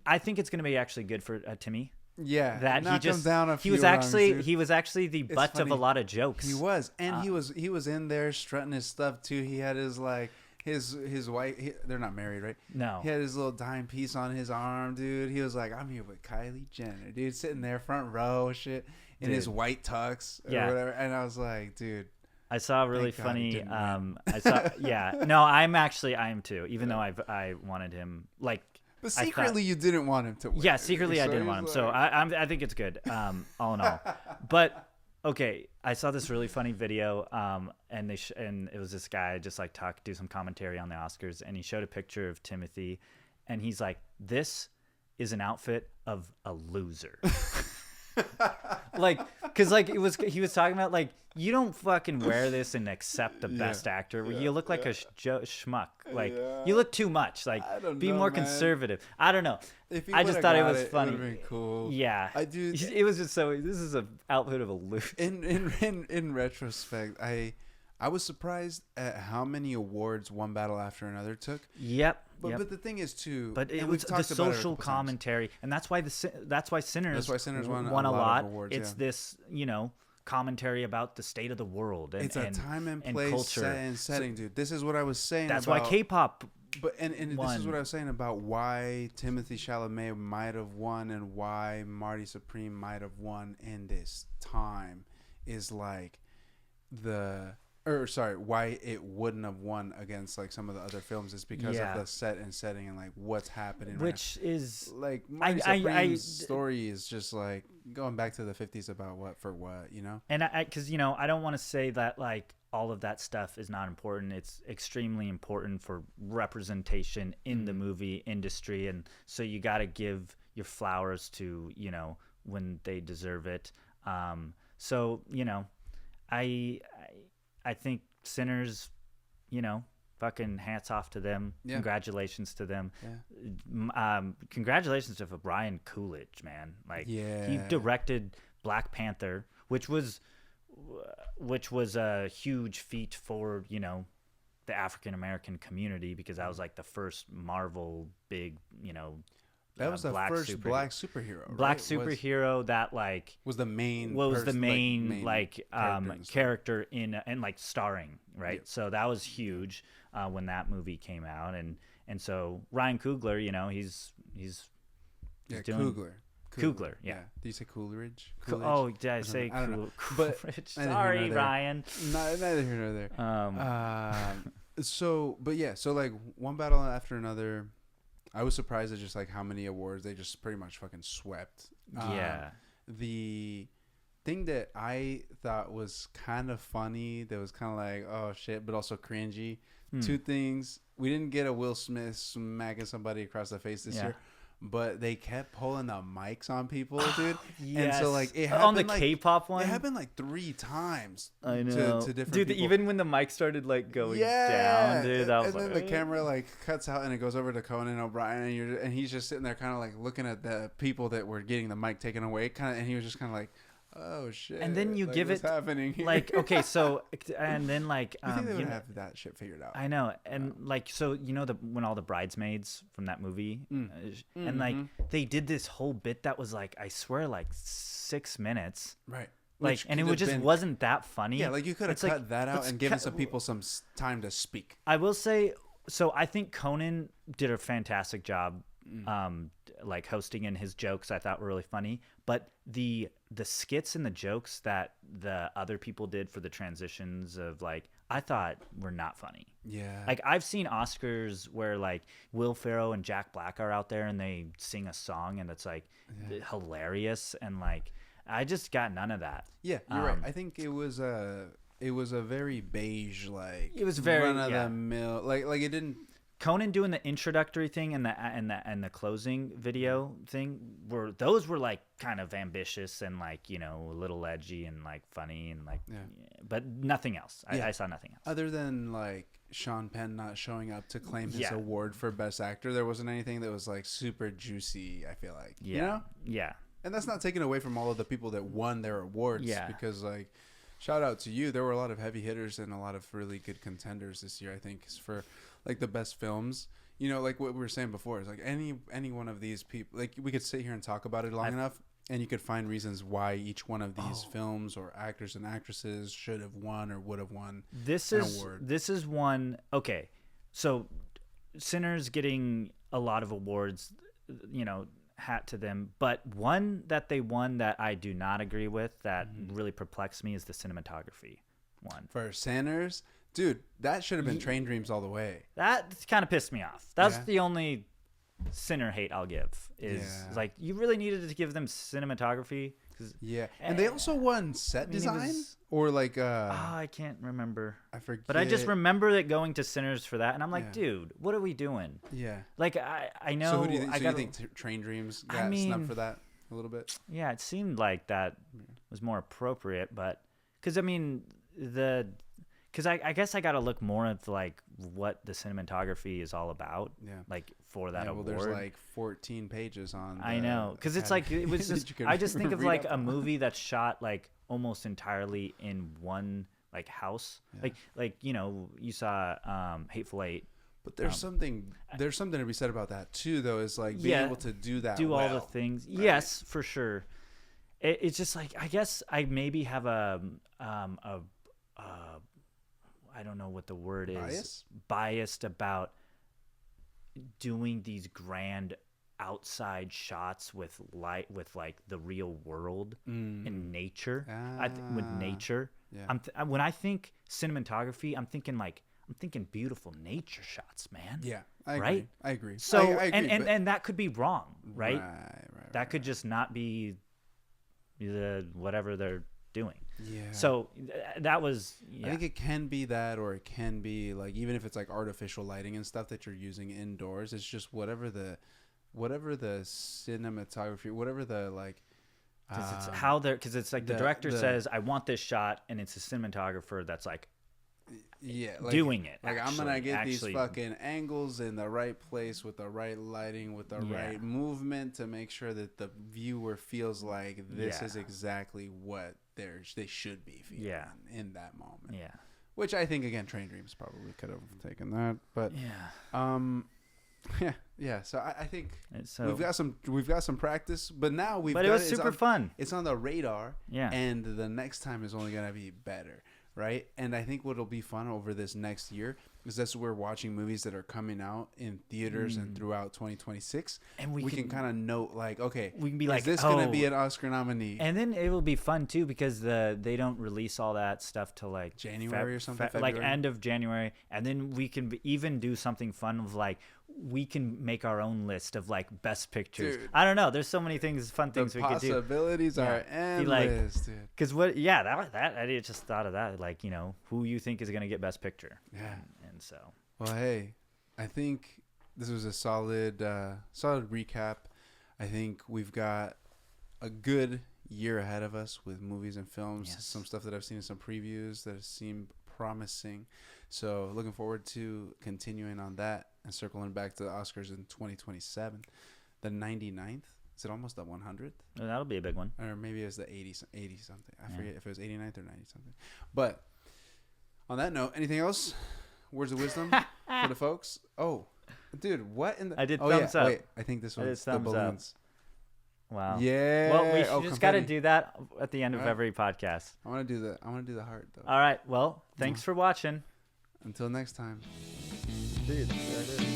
[SPEAKER 1] I think it's going to be actually good for Timmy.
[SPEAKER 2] yeah,
[SPEAKER 1] That
[SPEAKER 2] knocked him down a
[SPEAKER 1] he
[SPEAKER 2] few
[SPEAKER 1] was
[SPEAKER 2] rungs,
[SPEAKER 1] actually
[SPEAKER 2] dude.
[SPEAKER 1] he was actually the butt of a
[SPEAKER 2] funny.
[SPEAKER 1] lot of jokes.
[SPEAKER 2] He was, and he was in there strutting his stuff too. He had his like his wife. They're not married, right?
[SPEAKER 1] No.
[SPEAKER 2] He had his little dime piece on his arm, dude. He was like, "I'm here with Kylie Jenner, dude," sitting there front row, shit, in his
[SPEAKER 1] Dude.
[SPEAKER 2] white tux or
[SPEAKER 1] Yeah.
[SPEAKER 2] whatever. And I was like, dude,
[SPEAKER 1] I saw a really
[SPEAKER 2] Thank God he
[SPEAKER 1] funny.
[SPEAKER 2] didn't
[SPEAKER 1] I saw. Yeah. No, I am too. Even though I wanted him like.
[SPEAKER 2] but
[SPEAKER 1] I thought-
[SPEAKER 2] secretly you didn't want him to win.
[SPEAKER 1] Yeah, secretly I
[SPEAKER 2] So
[SPEAKER 1] didn't
[SPEAKER 2] he's
[SPEAKER 1] want him. So
[SPEAKER 2] like-
[SPEAKER 1] I think it's good. All in all, but okay, I saw this really funny video. And and it was this guy just like do some commentary on the Oscars, and he showed a picture of Timothy, and he's like, "This is an outfit of a loser." Like, cause like he was talking about like, you don't fucking wear this and accept the best actor. You look like a schmuck. Like you look too much. Like
[SPEAKER 2] I don't
[SPEAKER 1] be
[SPEAKER 2] know,
[SPEAKER 1] more
[SPEAKER 2] man.
[SPEAKER 1] conservative. I don't know.
[SPEAKER 2] If he
[SPEAKER 1] I just
[SPEAKER 2] would've
[SPEAKER 1] thought it
[SPEAKER 2] got
[SPEAKER 1] was funny.
[SPEAKER 2] It would have been cool.
[SPEAKER 1] Yeah,
[SPEAKER 2] I do.
[SPEAKER 1] It was just so. This is an outfit of a loser.
[SPEAKER 2] In retrospect, I was surprised at how many awards One Battle After Another took.
[SPEAKER 1] Yep.
[SPEAKER 2] But the thing is too.
[SPEAKER 1] But it
[SPEAKER 2] and
[SPEAKER 1] was
[SPEAKER 2] we've
[SPEAKER 1] the
[SPEAKER 2] talked about it a
[SPEAKER 1] social
[SPEAKER 2] couple times.
[SPEAKER 1] commentary, and that's why Sinners.
[SPEAKER 2] won
[SPEAKER 1] a
[SPEAKER 2] a lot
[SPEAKER 1] lot.
[SPEAKER 2] of awards,
[SPEAKER 1] It's
[SPEAKER 2] yeah.
[SPEAKER 1] this commentary about the state of the world. And,
[SPEAKER 2] It's a time and place
[SPEAKER 1] culture.
[SPEAKER 2] and setting, dude. This is what I was saying.
[SPEAKER 1] That's
[SPEAKER 2] about,
[SPEAKER 1] why K-pop.
[SPEAKER 2] But and this
[SPEAKER 1] won.
[SPEAKER 2] is what I was saying about why Timothy Chalamet might have won and why Marty Supreme might have won in this time is like why it wouldn't have won against like some of the other films is because of the set and setting and like what's happening.
[SPEAKER 1] Which is
[SPEAKER 2] like Marty Supreme's story is just like going back to the 50s about what, you know?
[SPEAKER 1] And because I don't want to say that like all of that stuff is not important. It's extremely important for representation in the movie industry, and so you got to give your flowers to when they deserve it. So I think Sinners, fucking hats off to them.
[SPEAKER 2] Yeah.
[SPEAKER 1] Congratulations to them.
[SPEAKER 2] Yeah.
[SPEAKER 1] Congratulations to Brian Coolidge, man. Like
[SPEAKER 2] Yeah.
[SPEAKER 1] he directed Black Panther, which was a huge feat for the African American community, because that was like the first Marvel big
[SPEAKER 2] That was the first
[SPEAKER 1] superhero.
[SPEAKER 2] black superhero.
[SPEAKER 1] Black
[SPEAKER 2] right?
[SPEAKER 1] superhero that like
[SPEAKER 2] was the main.
[SPEAKER 1] was the
[SPEAKER 2] person-
[SPEAKER 1] main
[SPEAKER 2] character and stuff.
[SPEAKER 1] character in and like starring, right?
[SPEAKER 2] Yep.
[SPEAKER 1] So that was huge when that movie came out, and so Ryan Coogler, he's
[SPEAKER 2] Yeah,
[SPEAKER 1] doing
[SPEAKER 2] Coogler.
[SPEAKER 1] yeah.
[SPEAKER 2] Do you say Coolidge?
[SPEAKER 1] Oh, did I say
[SPEAKER 2] I don't know.
[SPEAKER 1] Coolidge?
[SPEAKER 2] But
[SPEAKER 1] Sorry,
[SPEAKER 2] neither here nor there.
[SPEAKER 1] Ryan.
[SPEAKER 2] Neither here nor there. So like One Battle After Another, I was surprised at just like how many awards they just pretty much fucking swept.
[SPEAKER 1] Yeah.
[SPEAKER 2] The thing that I thought was kind of funny, that was kind of like, oh shit, but also cringy. Two things. We didn't get a Will Smith smacking somebody across the face this year, but they kept pulling the mics on people, dude.
[SPEAKER 1] Yes.
[SPEAKER 2] And so like it happened
[SPEAKER 1] on the
[SPEAKER 2] like,
[SPEAKER 1] K-pop one.
[SPEAKER 2] It happened like 3 times.
[SPEAKER 1] I know.
[SPEAKER 2] To different
[SPEAKER 1] dude,
[SPEAKER 2] people.
[SPEAKER 1] even when the mic started like going down, dude, that was
[SPEAKER 2] and
[SPEAKER 1] like,
[SPEAKER 2] then the camera like cuts out and it goes over to Conan O'Brien, and he's just sitting there kind of like looking at the people that were getting the mic taken away, and he was just kind of like, oh shit.
[SPEAKER 1] And then you
[SPEAKER 2] like,
[SPEAKER 1] give
[SPEAKER 2] what's
[SPEAKER 1] it
[SPEAKER 2] happening here?
[SPEAKER 1] like, okay, so and then like
[SPEAKER 2] you think they would have that shit figured out?
[SPEAKER 1] I know, and like, so when all the bridesmaids from that movie, and like they did this whole bit that was like, I swear, like 6 minutes,
[SPEAKER 2] Right.
[SPEAKER 1] like,
[SPEAKER 2] Which
[SPEAKER 1] and it
[SPEAKER 2] could
[SPEAKER 1] just
[SPEAKER 2] have been-
[SPEAKER 1] wasn't that funny.
[SPEAKER 2] Yeah, like you could have
[SPEAKER 1] It's
[SPEAKER 2] cut
[SPEAKER 1] like,
[SPEAKER 2] that out
[SPEAKER 1] let's
[SPEAKER 2] and given
[SPEAKER 1] cut-
[SPEAKER 2] some people some time to speak.
[SPEAKER 1] I will say, so I think Conan did a fantastic job, like hosting, and his jokes I thought were really funny. But the skits and the jokes that the other people did for the transitions of like, I thought were not funny.
[SPEAKER 2] Yeah.
[SPEAKER 1] Like I've seen Oscars where like Will Ferrell and Jack Black are out there and they sing a song and it's like hilarious, and like I just got none of that.
[SPEAKER 2] Yeah, you're right. I think it was a very beige, like
[SPEAKER 1] It was very
[SPEAKER 2] run of the mill, like it didn't.
[SPEAKER 1] Conan doing the introductory thing and the closing video thing were like kind of ambitious and like, you know, a little edgy and like funny and like, but nothing else. I saw nothing else
[SPEAKER 2] Other than like Sean Penn not showing up to claim his award for Best Actor. There wasn't anything that was like super juicy, I feel like.
[SPEAKER 1] Yeah.
[SPEAKER 2] You know?
[SPEAKER 1] Yeah.
[SPEAKER 2] And that's not taken away from all of the people that won their awards.
[SPEAKER 1] Yeah.
[SPEAKER 2] Because like, shout out to you. There were a lot of heavy hitters and a lot of really good contenders this year, I think, for like the best films. You know, like what we were saying before, is like any one of these people, like we could sit here and talk about it long enough, and you could find reasons why each one of these films or actors and actresses should have won or would have won an award.
[SPEAKER 1] This is one. Okay, so Sinners getting a lot of awards, you know, hat to them. But one that they won that I do not agree with, that really perplexed me, is the cinematography one.
[SPEAKER 2] For Sinners, dude, that should have been Train Dreams all the way.
[SPEAKER 1] That kind of pissed me off. That's the only Sinner hate I'll give. Is like, you really needed to give them cinematography.
[SPEAKER 2] And they also won set design or like
[SPEAKER 1] I can't remember.
[SPEAKER 2] I forget.
[SPEAKER 1] But I just remember it going to Sinners for that, and I'm like, dude, what are we doing?
[SPEAKER 2] Yeah.
[SPEAKER 1] Like I know.
[SPEAKER 2] So who do you think? So you think Train Dreams got snubbed for that a little bit?
[SPEAKER 1] Yeah, it seemed like that was more appropriate, but because I mean because I guess I got to look more at like what the cinematography is all about. Yeah. Like for that award.
[SPEAKER 2] Well, there's like 14 pages on.
[SPEAKER 1] I know, because it's like it was just. I just think of like a movie that's shot like almost entirely in one like house. Yeah. Like you know, you saw Hateful Eight.
[SPEAKER 2] But there's something to be said about that too, though. Is like being able to do that.
[SPEAKER 1] Do all the things. Right? Yes, for sure. It's just like, I guess I maybe have a I don't know what the word is. Biased about doing these grand outside shots with light, with like the real world and nature. With nature, when I think cinematography, I'm thinking beautiful nature shots, man.
[SPEAKER 2] Yeah, I agree.
[SPEAKER 1] So
[SPEAKER 2] I agree,
[SPEAKER 1] and that could be wrong, right? That could
[SPEAKER 2] right.
[SPEAKER 1] just not be the whatever they're doing.
[SPEAKER 2] Yeah.
[SPEAKER 1] So that was. Yeah.
[SPEAKER 2] I think it can be that, or it can be like, even if it's like artificial lighting and stuff that you're using indoors, it's just whatever the cinematography, whatever the like.
[SPEAKER 1] Because it's like the director says, I want this shot, and it's a cinematographer that's like.
[SPEAKER 2] Yeah, like,
[SPEAKER 1] doing it.
[SPEAKER 2] Like, I'm gonna get these fucking angles in the right place with the right lighting, with the right movement to make sure that the viewer feels like this is exactly what they should be feeling in that moment. Yeah, which I think, again, Train Dreams probably could have taken that, but yeah. So I think we've got some practice, but now
[SPEAKER 1] But it was super fun.
[SPEAKER 2] It's on the radar. Yeah, and the next time is only gonna be better. Right. And I think what'll be fun over this next year is that we're watching movies that are coming out in theaters and throughout 2026. And we can kind of note, like, okay, we can be like, is this going to be an Oscar nominee?
[SPEAKER 1] And then it will be fun, too, because they don't release all that stuff till like
[SPEAKER 2] January or something.
[SPEAKER 1] Like end of January. And then we can even do something fun of like, we can make our own list of like best pictures. Dude, I don't know. There's so many fun things we could do.
[SPEAKER 2] The possibilities are endless, dude.
[SPEAKER 1] Because I just thought of that. Like, you know, who you think is going to get best picture.
[SPEAKER 2] Yeah.
[SPEAKER 1] And so.
[SPEAKER 2] Well, hey, I think this was a solid recap. I think we've got a good year ahead of us with movies and films. Yes. Some stuff that I've seen in some previews that seem promising. So looking forward to continuing on that and circling back to the Oscars in 2027. The 99th. Is it almost the 100th?
[SPEAKER 1] Oh, that'll be a big one.
[SPEAKER 2] Or maybe it was the 80 something. I forget if it was 89th or 90 something. But on that note, anything else? Words of wisdom for the folks? Oh, dude, what in the...
[SPEAKER 1] I did thumbs up. Wait,
[SPEAKER 2] I think this was the balloons.
[SPEAKER 1] Wow.
[SPEAKER 2] Yeah.
[SPEAKER 1] Well, we just got to do that at the end of every podcast.
[SPEAKER 2] I want to do the heart, though.
[SPEAKER 1] All right. Well, thanks for watching.
[SPEAKER 2] Until next time.
[SPEAKER 1] Dude, there it is.